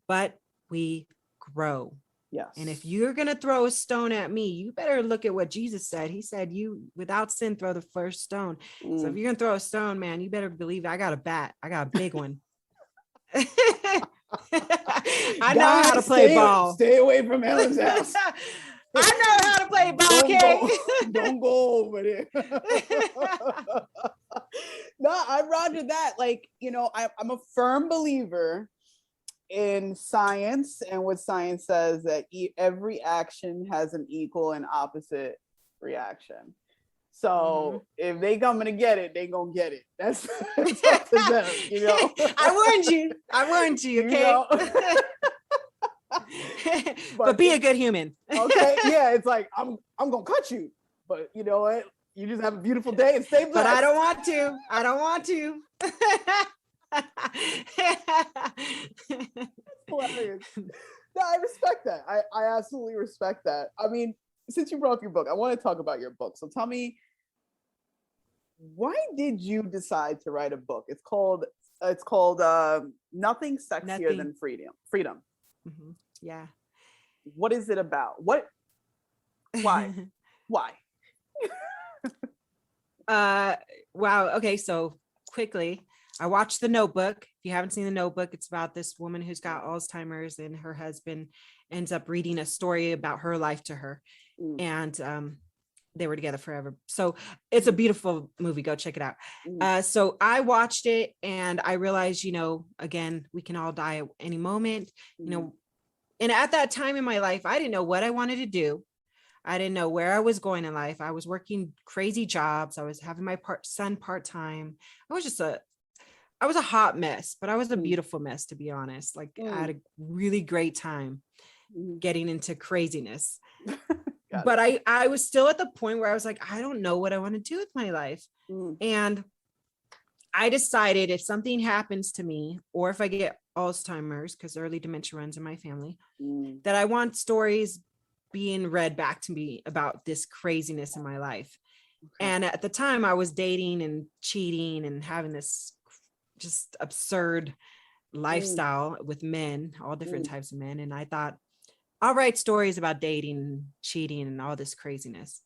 but we grow. Yes. And if you're going to throw a stone at me, you better look at what Jesus said. He said, you without sin, throw the first stone. So if you're going to throw a stone, man, you better believe I got a bat. I got a big one. I know how to play ball. Stay away from Helen's house. I know how to play ball, okay? Don't go over there. No, I roger that. Like, I'm a firm believer in science, and what science says that every action has an equal and opposite reaction. So if they coming to get it, they gonna get it. That's up to them, I warned you, okay? But be a good human. Okay, yeah, it's like I'm gonna cut you, but you know what? You just have a beautiful day and stay blessed. But I don't want to. Hilarious. No, I respect that. I absolutely respect that. I mean, since you brought up your book, I want to talk about your book. So tell me, why did you decide to write a book? It's called Nothing Sexier Than Freedom. Mm-hmm. Yeah. What is it about? Why? Wow. Okay. So quickly, I watched The Notebook. If you haven't seen The Notebook, it's about this woman who's got Alzheimer's, and her husband ends up reading a story about her life to her. And they were together forever. So it's a beautiful movie. Go check it out. So I watched it, and I realized, again, we can all die at any moment, and at that time in my life, I didn't know what I wanted to do. I didn't know where I was going in life. I was working crazy jobs. I was having my son part-time. I was a hot mess, but I was a beautiful mess, to be honest. Like, I had a really great time getting into craziness. But I was still at the point where I was like, I don't know what I want to do with my life. And I decided, if something happens to me, or if I get Alzheimer's, because early dementia runs in my family, that I want stories being read back to me about this craziness in my life. And at the time, I was dating and cheating and having this just absurd lifestyle with men, all different types of men. And I thought, I'll write stories about dating, cheating, and all this craziness.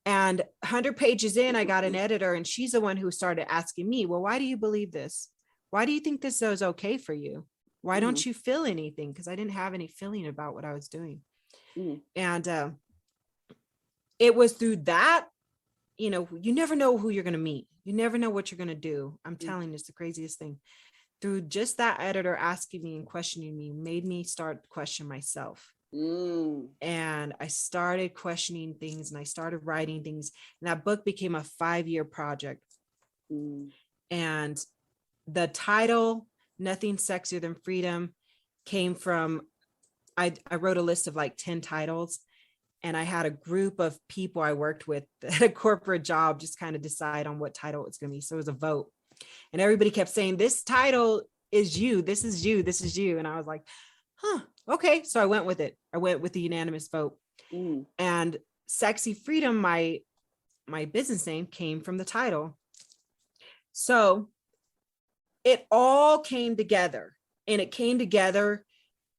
And 100 pages in, I got an editor, and she's the one who started asking me, well, why do you believe this? Why do you think this is okay for you? Why don't you feel anything? Because I didn't have any feeling about what I was doing. And it was through that, you never know who you're going to meet. You never know what you're going to do. I'm telling you, it's the craziest thing. Through just that editor asking me and questioning me made me start questioning myself. And I started questioning things, and I started writing things. And that book became a 5-year project. And the title, Nothing Sexier Than Freedom, came from, I wrote a list of like 10 titles, and I had a group of people I worked with at a corporate job just kind of decide on what title it's going to be. So it was a vote, and everybody kept saying, this title is you, this is you, this is you. And I was like, okay. So I went with it. I went with the unanimous vote. And Sexy Freedom, my business name, came from the title. So it all came together, and it came together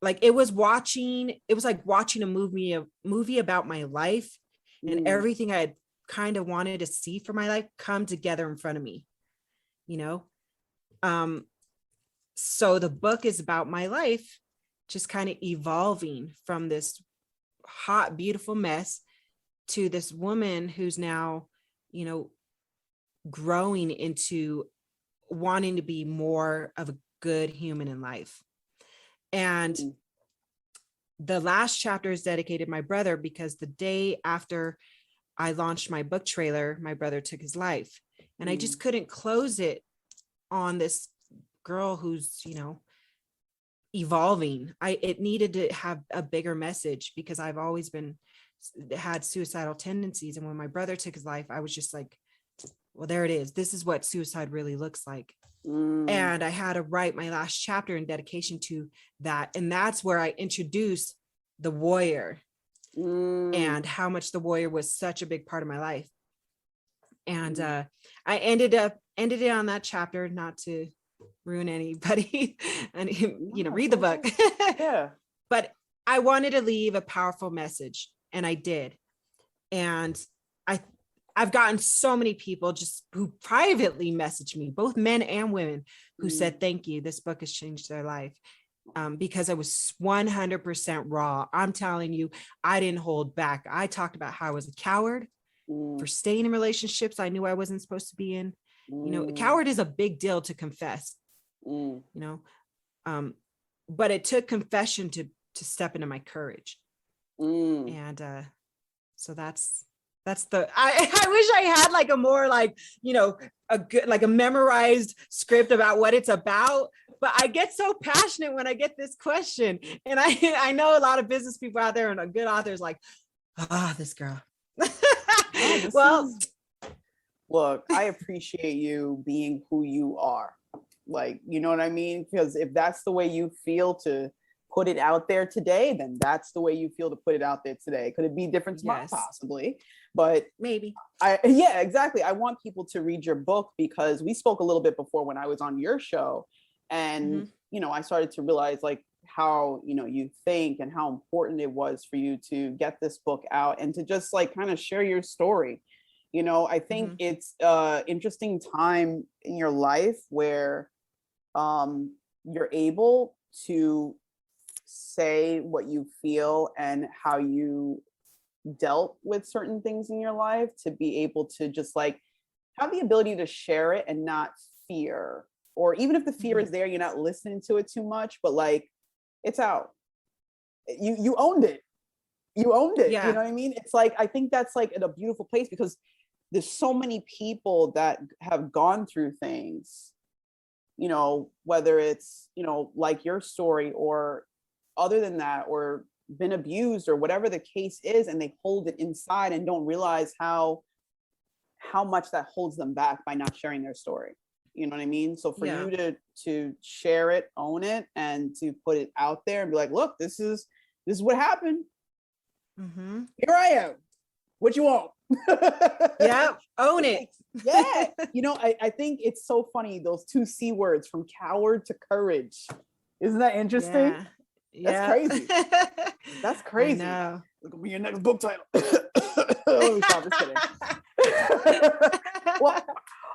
like it was like watching a movie about my life, and everything I had kind of wanted to see for my life come together in front of me, so the book is about my life just kind of evolving from this hot, beautiful mess to this woman who's now, growing into wanting to be more of a good human in life. And the last chapter is dedicated to my brother, because the day after I launched my book trailer, my brother took his life, and I just couldn't close it on this girl who's, evolving. It needed to have a bigger message, because I've always had suicidal tendencies. And when my brother took his life, I was just like, well, there it is. This is what suicide really looks like. And I had to write my last chapter in dedication to that. And that's where I introduced the warrior and how much the warrior was such a big part of my life. And I ended it on that chapter, not to ruin anybody and read the book. Yeah. But I wanted to leave a powerful message, and I did. And I've gotten so many people just who privately messaged me, both men and women, who said, thank you. This book has changed their life. Because I was 100% raw. I'm telling you, I didn't hold back. I talked about how I was a coward for staying in relationships I knew I wasn't supposed to be in. You know, coward is a big deal to confess, you know, but it took confession to step into my courage. And so that's I wish I had like a more like, you know, a good, like a memorized script about what it's about, but I get so passionate when I get this question. And I know a lot of business people out there and a good authors like, this girl. Look, I appreciate you being who you are. Like, you know what I mean? Because if that's the way you feel to put it out there today, then that's the way you feel to put it out there today. Could it be different tomorrow? Yes. Possibly, but maybe. Yeah, exactly. I want people to read your book because we spoke a little bit before when I was on your show, and you know, I started to realize like how, you know, you think and how important it was for you to get this book out and to just like kind of share your story. You know, I think it's interesting time in your life where you're able to say what you feel and how you dealt with certain things in your life, to be able to just like have the ability to share it and not fear, or even if the fear is there, you're not listening to it too much, but like it's out. You owned it. You owned it. Yeah. You know what I mean? It's like, I think that's like in a beautiful place because there's so many people that have gone through things, you know, whether it's, you know, like your story or other than that, or been abused or whatever the case is, and they hold it inside and don't realize how much that holds them back by not sharing their story. You know what I mean? So for you to share it, own it, and to put it out there and be like, look, this is what happened. Here I am. What you want? Yeah, own it. Yeah. You know, I think it's so funny, those two C words, from coward to courage. Isn't that interesting? Yeah. That's crazy. That's crazy. Look at me, your next book title. Let me stop, just kidding. Well,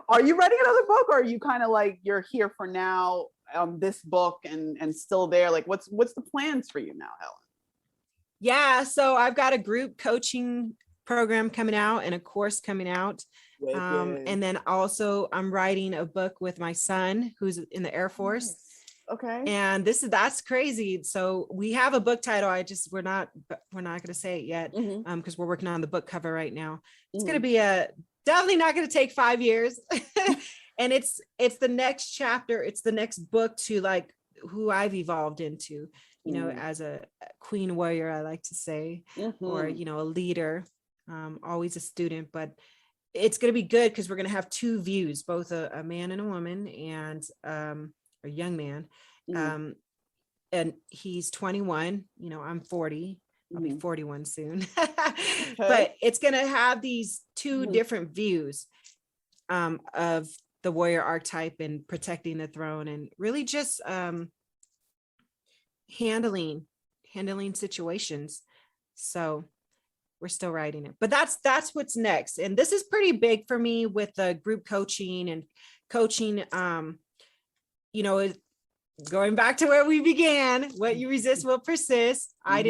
are you writing another book, or are you kind of like you're here for now on this book and still there? Like what's the plans for you now, Helen? Yeah, so I've got a group coaching program coming out and a course coming out. And then also I'm writing a book with my son who's in the Air Force. Nice. Okay. And that's crazy. So we have a book title. We're not going to say it yet because we're working on the book cover right now. It's going to be definitely not going to take 5 years. And it's the next chapter. It's the next book to like who I've evolved into, you know, as a queen warrior, I like to say, or, you know, a leader, always a student, but it's going to be good because we're going to have two views, both a man and a woman, and a young man. And he's 21, you know, I'm 40, I'll be 41 soon. But it's going to have these two different views of the warrior archetype and protecting the throne, and really just handling situations. So we're still writing it, but that's what's next. And this is pretty big for me with the group coaching and coaching, you know, going back to where we began, what you resist will persist. If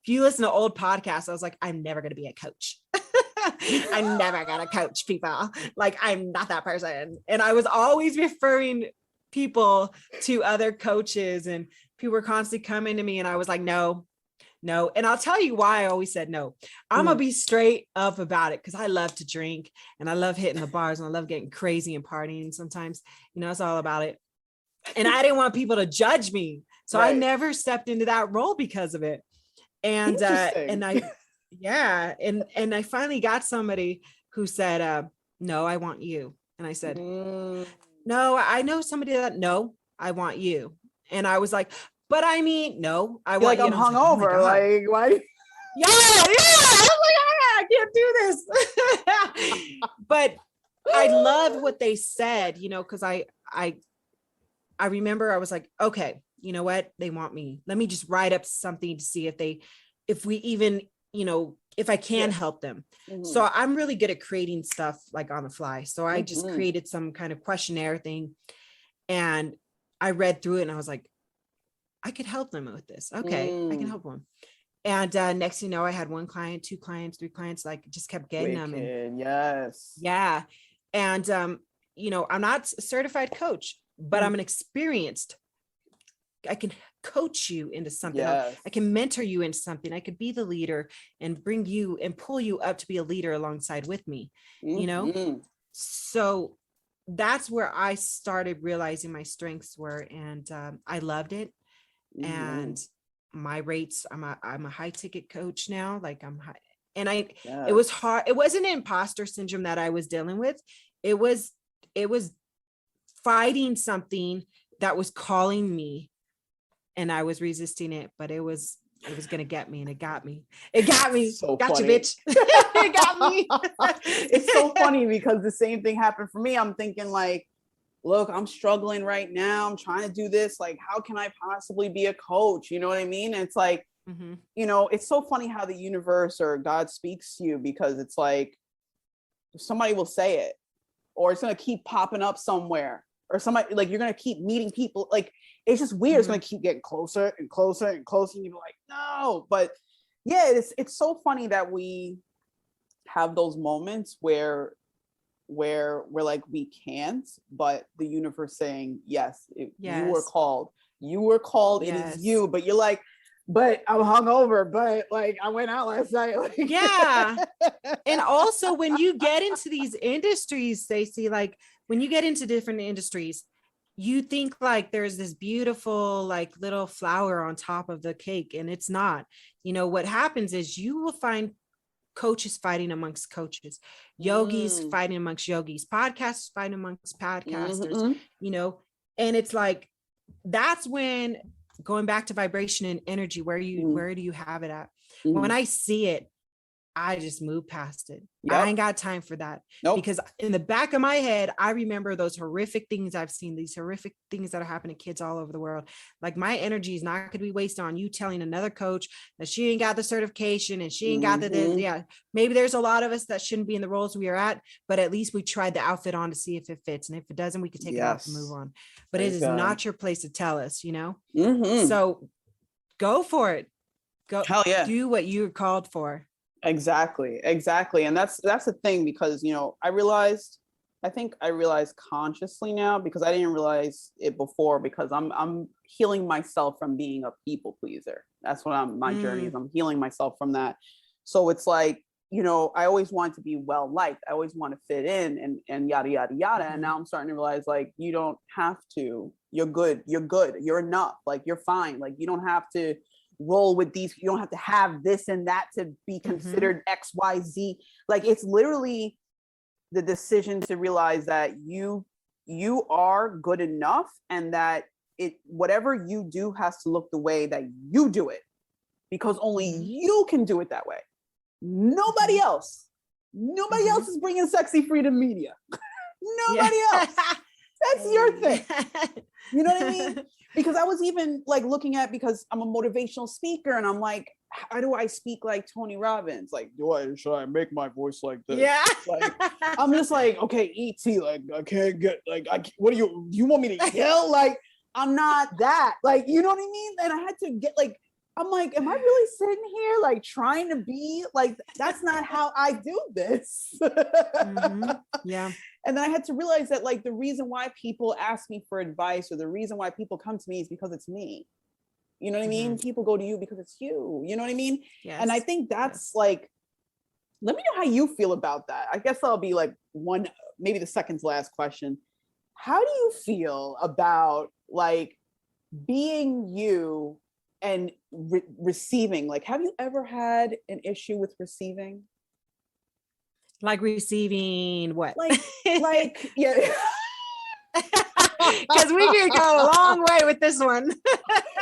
you listen to old podcasts, I was like, I'm never going to be a coach. I'm never going to coach people. Like, I'm not that person. And I was always referring people to other coaches, and people were constantly coming to me, and I was like, no. And I'll tell you why I always said no. I'm gonna be straight up about it, because I love to drink and I love hitting the bars and I love getting crazy and partying sometimes, you know, it's all about it. And I didn't want people to judge me, so I never stepped into that role because of it. And I finally got somebody who said, no, I want you. And I said, no, I know somebody that, no, I want you. And I was like, but I mean, no, I want you. I'm hungover. Like, why? Yeah. I was like, I can't do this. But I loved what they said, you know, because I remember I was like, okay, you know what? They want me. Let me just write up something to see if we even, you know, if I can help them. So I'm really good at creating stuff like on the fly. So I just created some kind of questionnaire thing, and I read through it and I was like, I could help them with this. Okay, I can help them. And next thing you know, I had 1 client, 2 clients, 3 clients, like just kept getting them. And yes. Yeah. And, you know, I'm not a certified coach, but I'm an experienced. I can coach you into something. Yes. I can mentor you into something. I could be the leader and bring you and pull you up to be a leader alongside with me, you know? So that's where I started realizing my strengths were, and I loved it. And my rates, I'm a high ticket coach now. Like I'm high, and it was hard. It wasn't imposter syndrome that I was dealing with. It was fighting something that was calling me, and I was resisting it, but it was going to get me, and it got me. So Gotcha, funny. bitch. It got me. It's so funny because the same thing happened for me. I'm thinking like, look, I'm struggling right now. I'm trying to do this. Like, how can I possibly be a coach? You know what I mean? And it's like, you know, it's so funny how the universe or God speaks to you, because it's like somebody will say it, or it's going to keep popping up somewhere, or somebody, like, you're going to keep meeting people. Like, it's just weird. It's going to keep getting closer and closer and closer. And you're like, no, but yeah, it's so funny that we have those moments where we're like, we can't, but the universe saying, yes, you were called, it is you, but you're like, but I'm hungover, but like I went out last night. Like, yeah. And also when you get into these industries, Stacey, like when you get into different industries, you think like there's this beautiful like little flower on top of the cake, and it's not. You know, what happens is you will find coaches fighting amongst coaches, yogis fighting amongst yogis, podcasters fighting amongst podcasters, you know, and it's like, that's when, going back to vibration and energy, where do you have it at? When I see it, I just move past it. I ain't got time for that. Because in the back of my head, I remember those horrific things I've seen, these horrific things that are happening to kids all over the world. Like, my energy is not going to be wasted on you telling another coach that she ain't got the certification and she ain't got the, maybe there's a lot of us that shouldn't be in the roles we are at, but at least we tried the outfit on to see if it fits. And if it doesn't, we can take it off and move on. But it is not your place to tell us, you know? So go for it. Go. Hell yeah. Do what you're called for. Exactly. And that's the thing, because, you know, I think I realized consciously now, because I didn't realize it before, because I'm healing myself from being a people pleaser. That's what my journey is. I'm healing myself from that. So it's like, you know, I always want to be well liked. I always want to fit in and yada, yada, yada. And now I'm starting to realize, like, you don't have to. You're good. You're enough. Like, you're fine. Like, you don't have to roll with these. You don't have to have this and that to be considered XYZ. Like, it's literally the decision to realize that you are good enough, and that whatever you do has to look the way that you do it, because only you can do it that way. Nobody else is bringing Sexy Freedom Media. Nobody else. That's your thing. You know what I mean? Because I was even like looking at, because I'm a motivational speaker, and I'm like, how do I speak like Tony Robbins? Like, should I make my voice like this? Yeah. Like, I'm just like, okay, ET, like, I can't get, like, what do you want me to yell? Like, I'm not that, like, you know what I mean? And I had to get like, I'm like, am I really sitting here like trying to be like, that's not how I do this. Yeah. And then I had to realize that, like, the reason why people ask me for advice, or the reason why people come to me, is because it's me. You know what I mean? People go to you because it's you. You know what I mean? Yes. And I think that's like, let me know how you feel about that. I guess that'll be like maybe the second to last question. How do you feel about like being you and receiving? Like, have you ever had an issue with receiving? Like receiving what? Like yeah. Because we can go a long way with this one.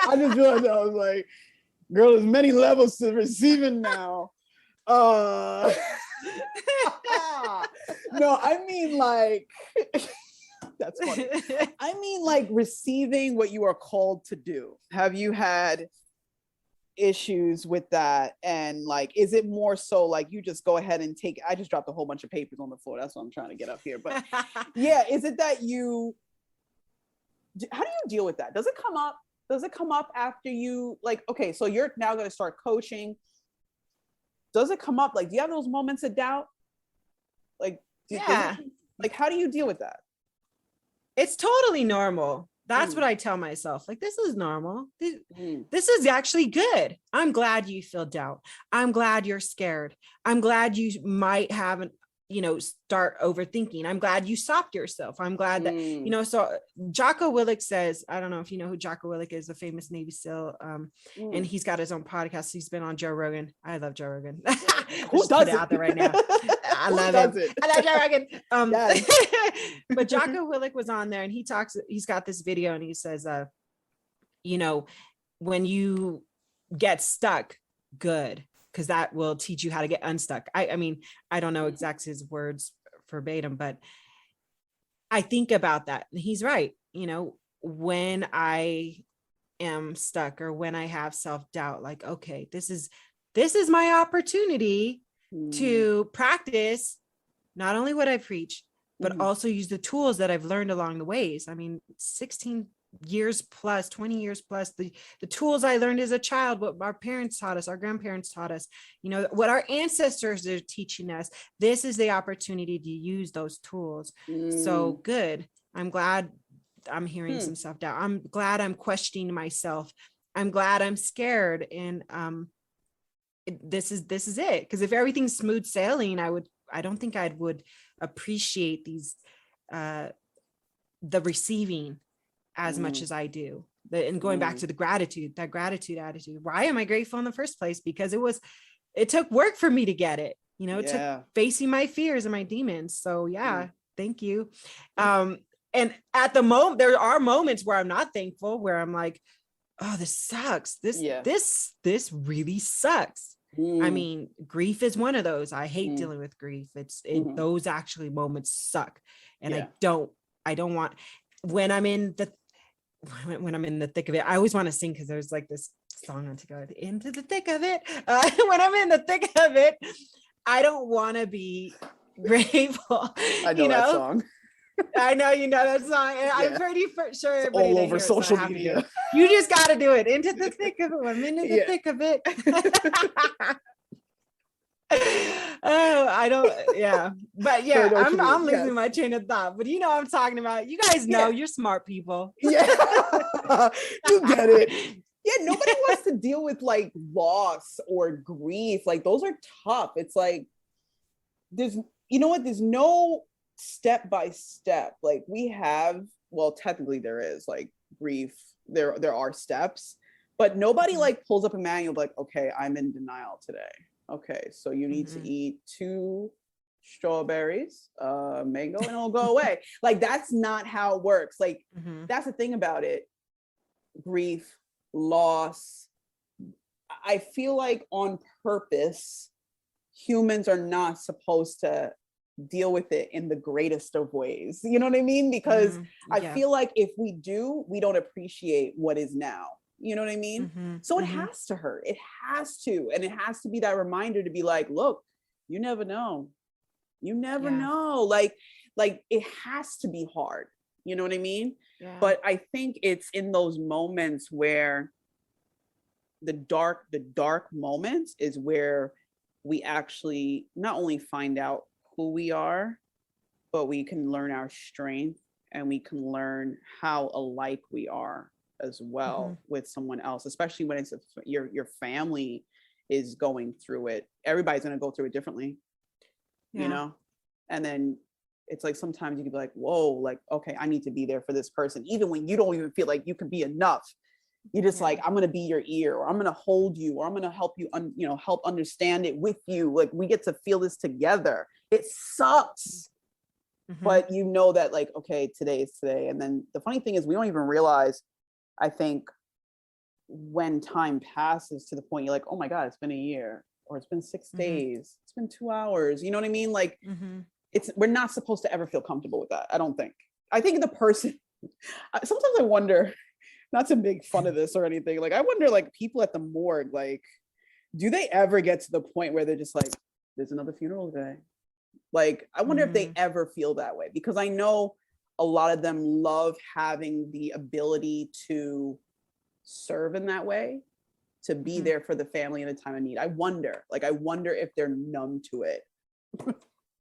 I just realized I was like, girl, there's many levels to receiving now. No, I mean like, that's funny. I mean like receiving what you are called to do. Have you had issues with that? And like, is it more so like you just go ahead and I just dropped a whole bunch of papers on the floor. That's what I'm trying to get up here. But yeah, is it that how do you deal with that? Does it come up? does it come up after you, like, okay, so you're now going to start coaching. Does it come up? Like, do you have those moments of doubt? Like, like, how do you deal with that? It's totally normal. That's what I tell myself. Like, this is normal. This is actually good. I'm glad you feel doubt. I'm glad you're scared. I'm glad you might have, start overthinking. I'm glad you stopped yourself. I'm glad that, so Jocko Willink says, I don't know if you know who Jocko Willink is, a famous Navy SEAL. And he's got his own podcast. He's been on Joe Rogan. I love Joe Rogan. Who does it out there right now? I love him. I love Joe Rogan. But Jocko Willink was on there and he's got this video and he says, when you get stuck, good, because that will teach you how to get unstuck. I mean, I don't know exact his words verbatim, but I think about that. And he's right. When I am stuck or when I have self-doubt, like, okay, this is my opportunity to practice not only what I preach, but also use the tools that I've learned along the ways. I mean, 16 years plus, 20 years plus, the tools I learned as a child, what our parents taught us, our grandparents taught us, what our ancestors are teaching us. This is the opportunity to use those tools. So good. I'm glad I'm hearing some self-doubt. I'm glad I'm questioning myself. I'm glad I'm scared. And this is it. Because if everything's smooth sailing, I don't think I would appreciate these, the receiving as much as I do. And going back to that gratitude attitude. Why am I grateful in the first place? Because it took work for me to get it. It took facing my fears and my demons. So thank you. And at the moment, there are moments where I'm not thankful, where I'm like, oh, this sucks. This really sucks. I mean, grief is one of those. I hate dealing with grief. Those actually moments suck. And I don't want, when I'm in the thick of it, I always want to sing, because there's like this song on to go into the thick of it. When I'm in the thick of it, I don't want to be grateful. I know that song. I know you know that song. And I'm pretty sure everybody all over social media. You just got to do it. Into the thick of it. I'm into the thick of it. Oh, I don't. Yeah, but I'm losing my train of thought. But I'm talking about. You guys know you're smart people. Yeah, you get it. Yeah, nobody wants to deal with like loss or grief. Like, those are tough. It's like there's no step by step. Like, we have, well, technically there is like grief. There are steps, but nobody like pulls up a manual like, okay, I'm in denial today. Okay, so you need to eat 2 strawberries, mango, and it'll go away. Like, that's not how it works. Like, that's the thing about it. Grief, loss. I feel like on purpose, humans are not supposed to deal with it in the greatest of ways. You know what I mean? Because I feel like if we do, we don't appreciate what is now. You know what I mean? So it has to hurt. It has to. And it has to be that reminder to be like, look, you never know. You never know. Like it has to be hard. You know what I mean? Yeah. But I think it's in those moments where the dark moments is where we actually not only find out who we are, but we can learn our strength, and we can learn how alike we are as well with someone else, especially when it's your family is going through it. Everybody's going to go through it differently, and then it's like sometimes you can be like, whoa, like, okay, I need to be there for this person, even when you don't even feel like you can be enough. You're just like, I'm going to be your ear, or I'm going to hold you, or I'm going to help you help understand it with you. Like, we get to feel this together. It sucks. But that, like, okay, today is today. And then the funny thing is, we don't even realize, I think, when time passes to the point you're like, oh my God, it's been a year, or it's been 6 days, it's been 2 hours. You know what I mean? Like, we're not supposed to ever feel comfortable with that. I don't think. I think the person, sometimes I wonder, not to make fun of this or anything, like, I wonder, like, people at the morgue, like, do they ever get to the point where they're just like, there's another funeral today? Like, I wonder if they ever feel that way, because I know a lot of them love having the ability to serve in that way, to be there for the family in a time of need. I wonder if they're numb to it.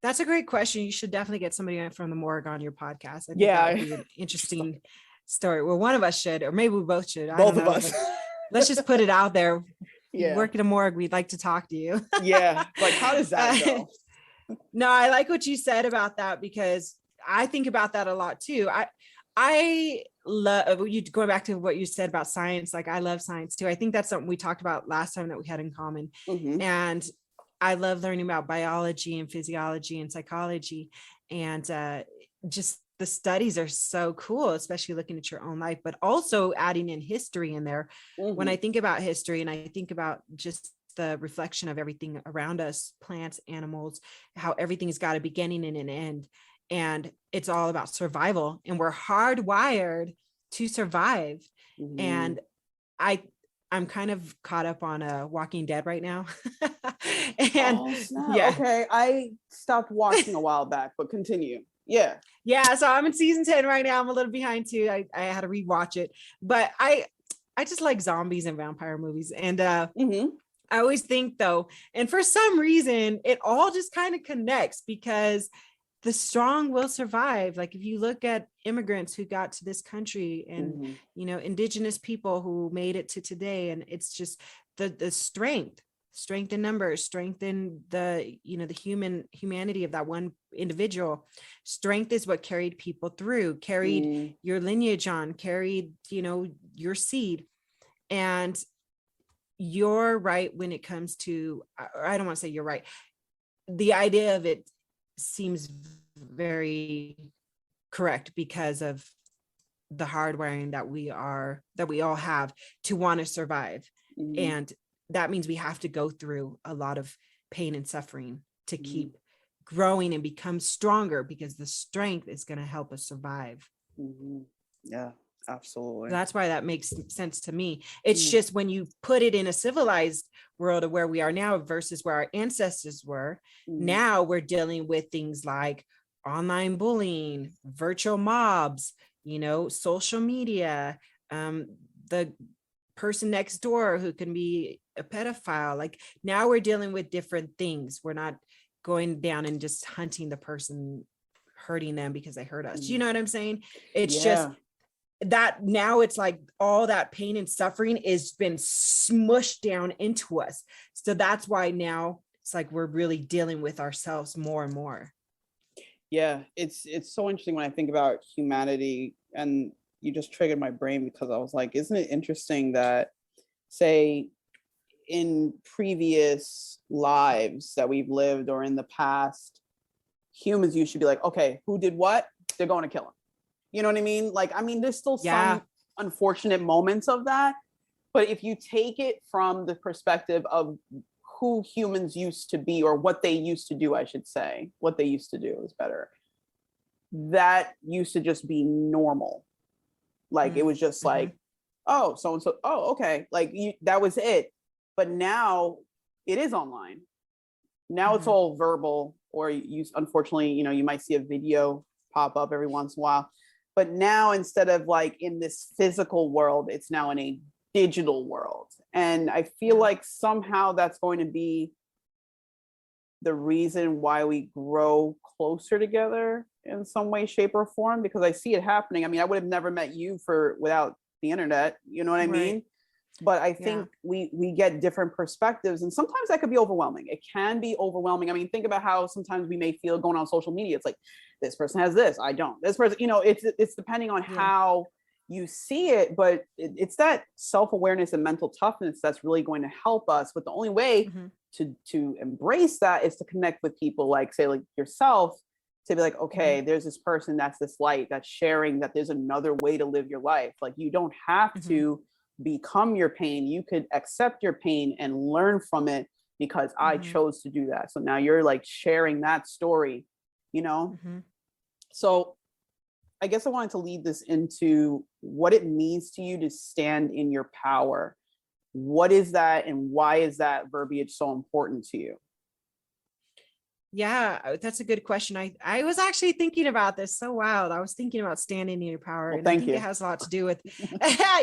That's a great question. You should definitely get somebody from the morgue on your podcast. I think Yeah. that would be an interesting story. Well, one of us should, or maybe we both should. Both of us. Let's just put it out there. Yeah. Work in a morgue, we'd like to talk to you. Yeah. Like, how does that go? No, I like what you said about that, because I think about that a lot too. I love you going back to what you said about science. Like, I love science too. I think that's something we talked about last time that we had in common. And I love learning about biology and physiology and psychology, and just the studies are so cool, especially looking at your own life, but also adding in history in there. When I think about history and I think about just the reflection of everything around us, plants, animals, how everything's got a beginning and an end. And it's all about survival, and we're hardwired to survive. And I'm kind of caught up on Walking Dead right now. And okay, I stopped watching a while back, but continue. Yeah, so I'm in season 10 right now. I'm a little behind too. I had to rewatch it, but I just like zombies and vampire movies. And I always think though, and for some reason it all just kind of connects, because the strong will survive. Like, if you look at immigrants who got to this country, and indigenous people who made it to today, and it's just the strength in numbers, strength in the humanity of that one individual. Strength is what carried people through, carried your lineage on, carried your seed. And you're right when it comes to, I don't want to say you're right, the idea of it seems very correct, because of the hardwiring that we all have to want to survive. And that means we have to go through a lot of pain and suffering to keep growing and become stronger, because the strength is going to help us survive. Yeah, absolutely. That's why that makes sense to me. It's just when you put it in a civilized world of where we are now versus where our ancestors were, now we're dealing with things like online bullying, virtual mobs, social media, the person next door who can be a pedophile. Like, now we're dealing with different things. We're not going down and just hunting the person, hurting them because they hurt us. You know what I'm saying? It's just that now it's like all that pain and suffering is been smushed down into us. So that's why now it's like we're really dealing with ourselves more and more. Yeah, it's so interesting when I think about humanity, and you just triggered my brain, because I was like, isn't it interesting that, say, in previous lives that we've lived, or in the past, humans used to be like, okay, who did what? They're going to kill him. You know what I mean? Like, I mean, there's still some unfortunate moments of that, but if you take it from the perspective of who humans used to be, or what they used to do, I should say, what they used to do is better. That used to just be normal. Like, it was just like, oh, so-and-so, oh, okay. Like, that was it. But now it is online. Now it's all verbal, or unfortunately, you might see a video pop up every once in a while. But now, instead of like in this physical world, it's now in a digital world. And I feel like somehow that's going to be the reason why we grow closer together in some way, shape, or form, because I see it happening. I mean, I would have never met you without the internet, you know what I mean? But I think we get different perspectives, and sometimes that could be overwhelming. It can be overwhelming. I mean, think about how sometimes we may feel going on social media. It's like, this person has this, I don't. This person, it's depending on how you see it, but it's that self-awareness and mental toughness that's really going to help us. But the only way to embrace that is to connect with people like, say, like yourself, to be like, okay, there's this person that's this light that's sharing that there's another way to live your life. Like, you don't have to become your pain. You could accept your pain and learn from it, because I chose to do that. So now you're like sharing that story, So I guess I wanted to lead this into what it means to you to stand in your power. What is that, and why is that verbiage so important to you? Yeah, that's a good question. I was actually thinking about this. So wild. I was thinking about standing in your power, Well, and I thank think you. it has a lot to do with,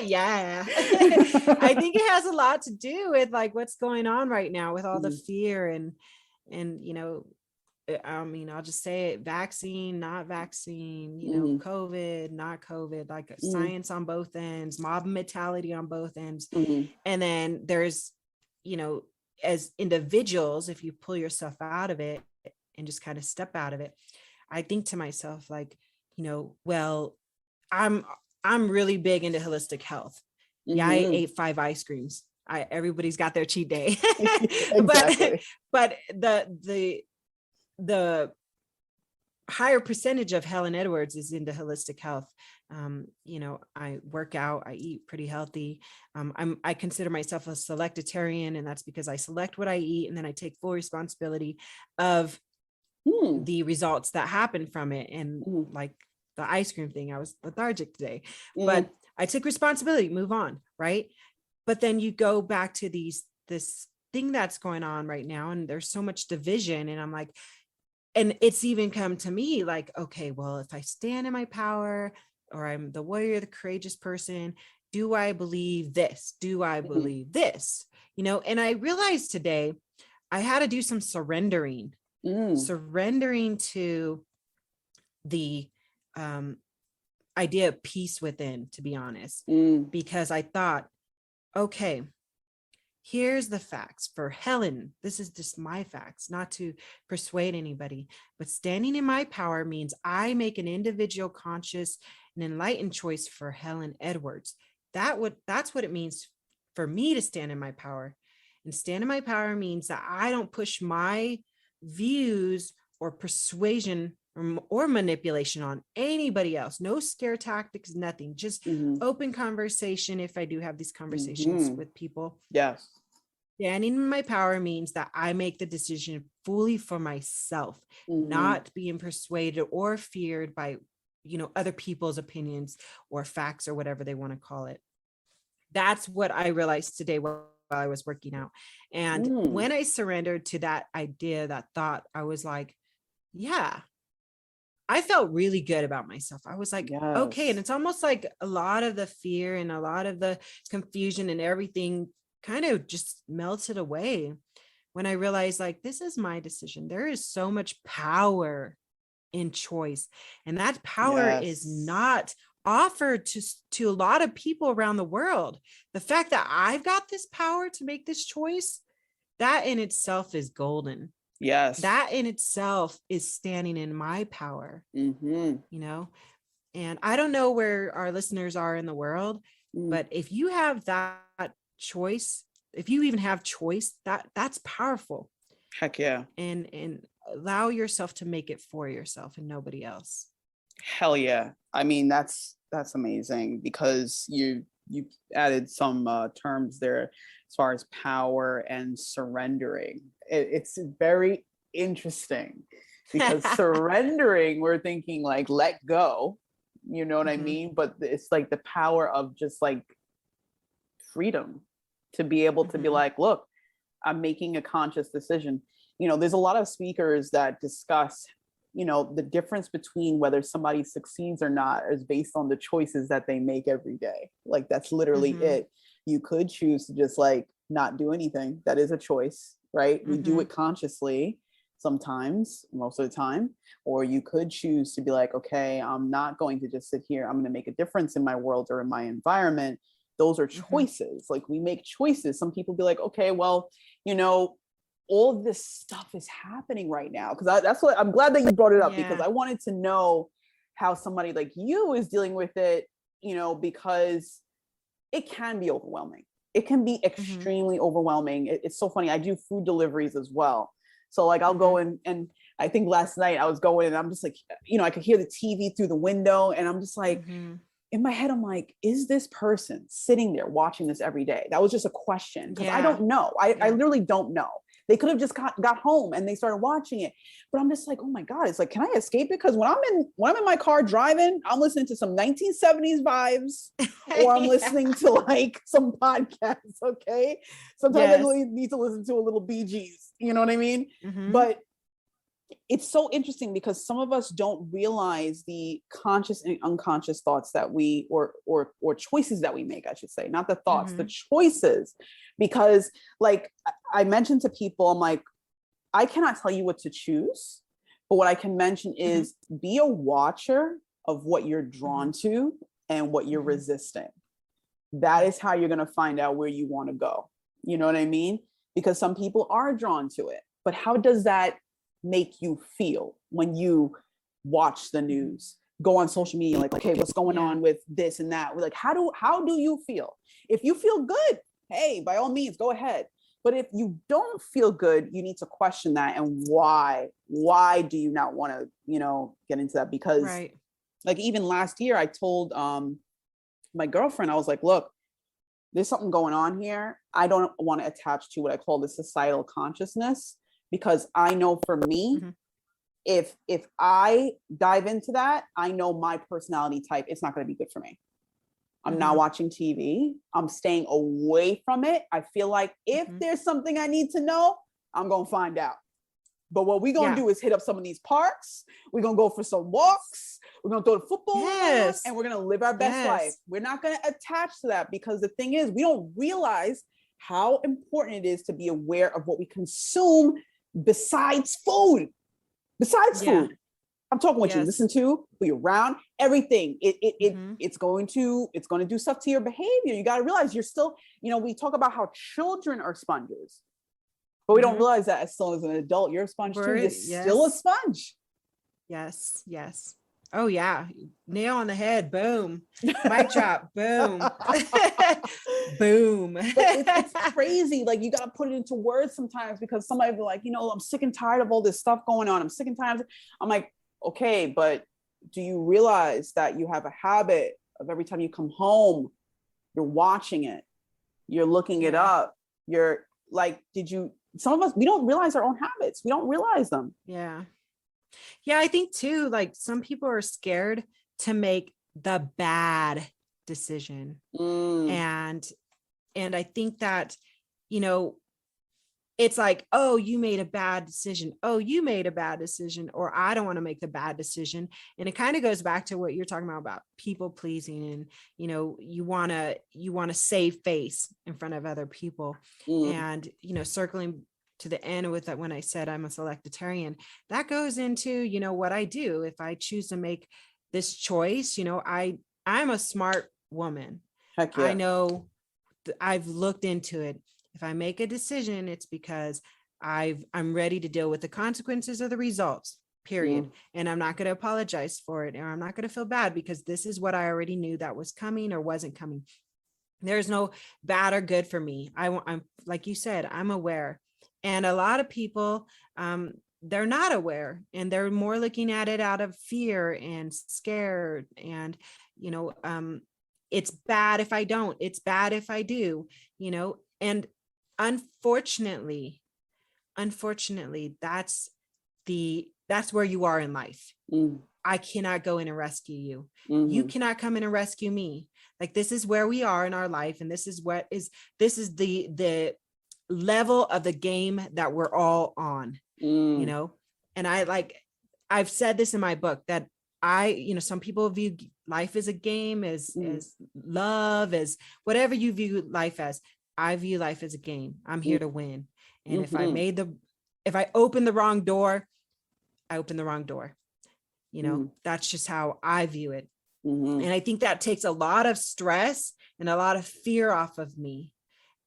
yeah, I think it has a lot to do with like what's going on right now with all the fear and, you know, I mean, I'll just say it, vaccine, not vaccine, you know, COVID, not COVID, like science on both ends, mob mentality on both ends. And then there's, you know, as individuals, if you pull yourself out of it and just kind of step out of it, I think to myself, like, you know, well, I'm really big into holistic health. Yeah, I ate 5 ice creams. Everybody's got their cheat day. Exactly. but the higher percentage of Helen Edwards is into holistic health. You know, I work out, I eat pretty healthy. I consider myself a selectitarian, and that's because I select what I eat and then I take full responsibility of the results that happen from it. And like the ice cream thing, I was lethargic today, but I took responsibility, move on, right? But then you go back to this thing that's going on right now, and there's so much division, and I'm like, and it's even come to me like, okay, well, if I stand in my power, or I'm the warrior, the courageous person, do I believe this? Do I believe this? You know, and I realized today I had to do some surrendering to the idea of peace within, to be honest, because I thought, okay, here's the facts for Helen. This is just my facts, not to persuade anybody, but standing in my power means I make an individual, conscious, and enlightened choice for Helen Edwards. That's what it means for me to stand in my power. And stand in my power means that I don't push my views or persuasion or manipulation on anybody else. No scare tactics, nothing, just open conversation. If I do have these conversations with people. Yes. Standing in my power means that I make the decision fully for myself, not being persuaded or feared by, you know, other people's opinions or facts or whatever they want to call it. That's what I realized today while I was working out. And when I surrendered to that idea, that thought, I was like, yeah, I felt really good about myself. I was like, okay. And it's almost like a lot of the fear and a lot of the confusion and everything kind of just melted away when I realized, like, this is my decision. There is so much power in choice, and that power is not offered to a lot of people around the world. The fact that I've got this power to make this choice, that in itself is golden. Yes. That in itself is standing in my power, you know. And I don't know where our listeners are in the world, but if you have that choice, if you even have choice, that's powerful. Heck yeah. And allow yourself to make it for yourself and nobody else. Hell yeah. I mean, that's amazing, because you added some terms there as far as power and surrendering. It's very interesting, because surrendering, we're thinking like let go, you know what I mean? But it's like the power of just like freedom to be able to be like, look, I'm making a conscious decision. You know, there's a lot of speakers that discuss, you know, the difference between whether somebody succeeds or not is based on the choices that they make every day. Like, that's literally it. You could choose to just like not do anything. That is a choice, right? We do it consciously sometimes, most of the time. Or you could choose to be like, okay, I'm not going to just sit here. I'm going to make a difference in my world or in my environment. Those are choices. Like, we make choices. Some people be like, okay, well, you know, all of this stuff is happening right now. Because that's what I'm glad that you brought it up, because I wanted to know how somebody like you is dealing with it, you know, because it can be overwhelming. It can be extremely overwhelming. It's so funny. I do food deliveries as well. So like I'll go in, and I think last night I was going and I'm just like, you know, I could hear the TV through the window, and I'm just like, in my head, I'm like, is this person sitting there watching this every day? That was just a question, because I don't know. I literally don't know. They could have just got home and they started watching it. But I'm just like, oh my God, it's like, can I escape it? Because when I'm in my car driving, I'm listening to some 1970s vibes, or I'm listening to like some podcasts, okay? Sometimes I really need to listen to a little Bee Gees, you know what I mean? But it's so interesting because some of us don't realize the conscious and unconscious thoughts that we, or choices that we make, I should say, not the thoughts, the choices. Because like I mentioned to people, I'm like, I cannot tell you what to choose, but what I can mention is be a watcher of what you're drawn to and what you're resisting. That is how you're going to find out where you want to go. You know what I mean? Because some people are drawn to it, but how does that make you feel when you watch the news, go on social media, like, okay, what's going on with this and that? We're like, how do you feel? If you feel good, hey, by all means, go ahead. But if you don't feel good, you need to question that. And why do you not want to, get into that? Because like even last year, I told my girlfriend, I was like, look, there's something going on here. I don't want to attach to what I call the societal consciousness, because I know for me, if I dive into that, I know my personality type, it's not going to be good for me. I'm not watching TV. I'm staying away from it. I feel like if there's something I need to know, I'm going to find out. But what we're going to do is hit up some of these parks. We're going to go for some walks. We're going to throw the football around, and we're going to live our best life. We're not going to attach to that, because the thing is, we don't realize how important it is to be aware of what we consume besides food. Food. I'm talking what you listen to, who you're around, everything. It's going to do stuff to your behavior. You got to realize you're still, we talk about how children are sponges, but we don't realize that as still as an adult, you're a sponge too. You're still a sponge. Yes. Oh yeah. Nail on the head. Boom. Mic drop. Boom. Boom. But it's crazy. Like, you got to put it into words sometimes, because somebody be like, I'm sick and tired of all this stuff going on. I'm sick and tired. I'm like, okay, but do you realize that you have a habit of every time you come home, you're watching it, you're looking it up, you're like, some of us, we don't realize our own habits. We don't realize them. Yeah, I think too, like some people are scared to make the bad decision. And I think that, it's like, oh, you made a bad decision. Oh, you made a bad decision. Or I don't want to make the bad decision. And it kind of goes back to what you're talking about people pleasing. And, you want to save face in front of other people. And, circling to the end with that, when I said I'm a selectitarian, that goes into, what I do. If I choose to make this choice, I'm a smart woman. Heck yeah. I know I've looked into it. If I make a decision, it's because I'm ready to deal with the consequences or the results, period. And I'm not going to apologize for it, or I'm not going to feel bad, because this is what I already knew that was coming or wasn't coming. There's no bad or good for me. I'm like you said, I'm aware. And a lot of people, they're not aware, and they're more looking at it out of fear and scared. And, it's bad if I don't, it's bad if I do, and unfortunately, that's where you are in life. I cannot go in and rescue you. You cannot come in and rescue me. Like, this is where we are in our life. And this is the level of the game that we're all on, and I've said this in my book, that some people view life as a game, as love, as whatever you view life as. I view life as a game. I'm here to win. And if I open the wrong door, I open the wrong door. That's just how I view it. And I think that takes a lot of stress and a lot of fear off of me.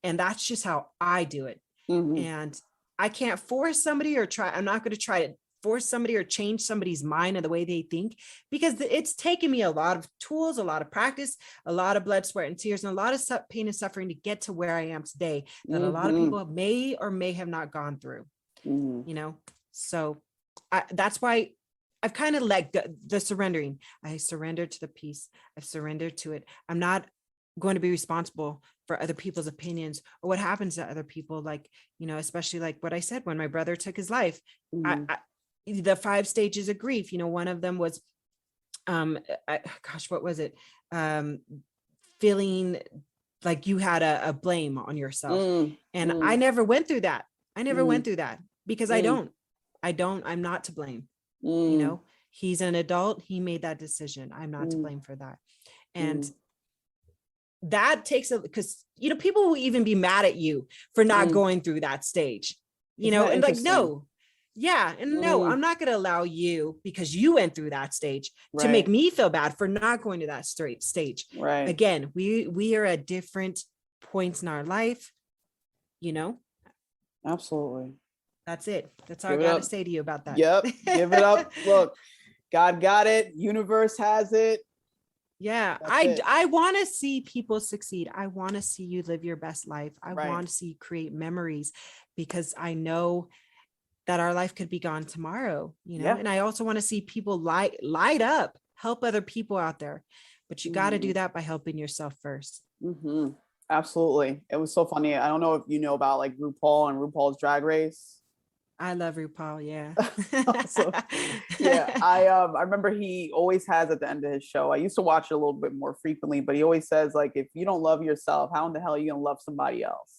And that's just how I do it. And I can't force somebody I'm not going to try to force somebody or change somebody's mind and the way they think, because it's taken me a lot of tools, a lot of practice, a lot of blood, sweat, and tears, and a lot of pain and suffering to get to where I am today, that a lot of people may or may have not gone through, so that's why I've kind of let the surrendering. I surrendered to the peace. I've surrendered to it. I'm not going to be responsible for other people's opinions or what happens to other people. Like, especially like what I said, when my brother took his life, the 5 stages of grief, one of them was, what was it? Feeling like you had a blame on yourself. And I never went through that. Because I don't. I'm not to blame. You know, he's an adult. He made that decision. I'm not to blame for that. And that takes because, you know, people will even be mad at you for not going through that stage, you know, and like, no, yeah. And no, I'm not going to allow you, because you went through that stage, to make me feel bad for not going to that straight stage. Right. Again, we are at different points in our life, you know. Absolutely. That's it. That's all I got to say to you about that. Yep. Give it up. Look, God got it. Universe has it. Yeah. I want to see people succeed. I want to see you live your best life. I want to see you create memories, because I know that our life could be gone tomorrow, you know. And I also want to see people light up, help other people out there. But you got to do that by helping yourself first. Absolutely. It was so funny. I don't know if you know about like RuPaul and RuPaul's Drag Race. I love RuPaul. Yeah. So, yeah. I remember he always has at the end of his show, I used to watch it a little bit more frequently, but he always says, like, if you don't love yourself, how in the hell are you going to love somebody else?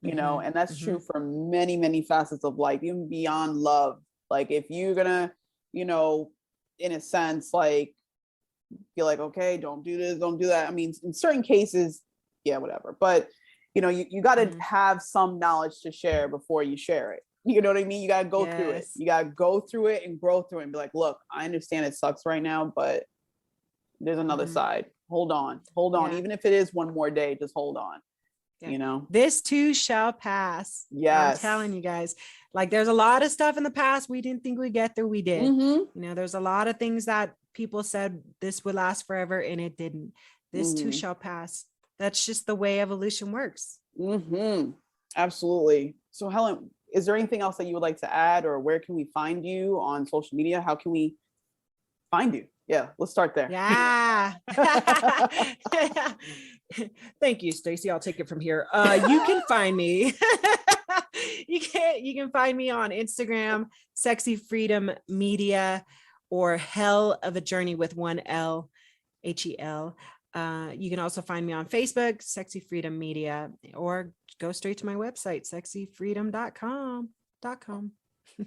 You know, and that's true for many, many facets of life, even beyond love. Like, if you're gonna, you know, in a sense, like, feel like, okay, don't do this, don't do that. I mean, in certain cases, yeah, whatever. But, you know, you got to have some knowledge to share before you share it. You know what I mean? You got to go through it. You got to go through it and grow through it and be like, look, I understand it sucks right now, but there's another side. Hold on. Even if it is one more day, just hold on. You know, this too shall pass. Yes. I'm telling you guys, like, there's a lot of stuff in the past we didn't think we'd get through. We did. You know, there's a lot of things that people said this would last forever, and it didn't. This too shall pass. That's just the way evolution works. Absolutely. So Helen, is there anything else that you would like to add, or where can we find you on social media? How can we find you? Yeah, let's start there. Yeah. Thank you, Stacey. I'll take it from here. You can find me. You can find me on Instagram, Sexy Freedom Media, or Hell of a Journey with one L, HEL. You can also find me on Facebook, Sexy Freedom Media, or go straight to my website, sexyfreedom.com.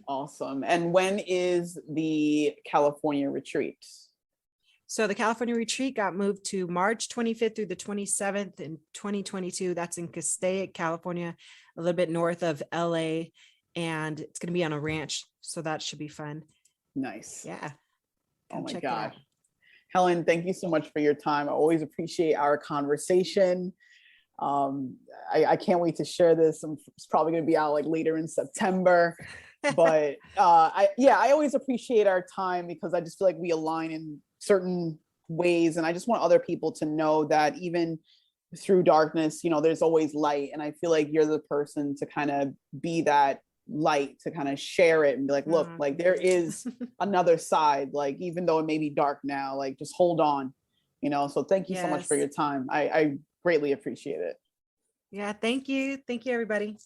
Awesome. And when is the California retreat? So the California retreat got moved to March 25th through the 27th in 2022. That's in Castaic, California, a little bit north of LA. And it's going to be on a ranch. So that should be fun. Nice. Yeah. Oh my God. Helen, thank you so much for your time. I always appreciate our conversation. I can't wait to share this. It's probably going to be out like later in September. But I always appreciate our time, because I just feel like we align in certain ways. And I just want other people to know that even through darkness, you know, there's always light. And I feel like you're the person to kind of be that light, to kind of share it and be like, look, like, there is another side, like, even though it may be dark now, like, just hold on, you know. So thank you so much for your time. I greatly appreciate it. Yeah, thank you. Thank you, everybody.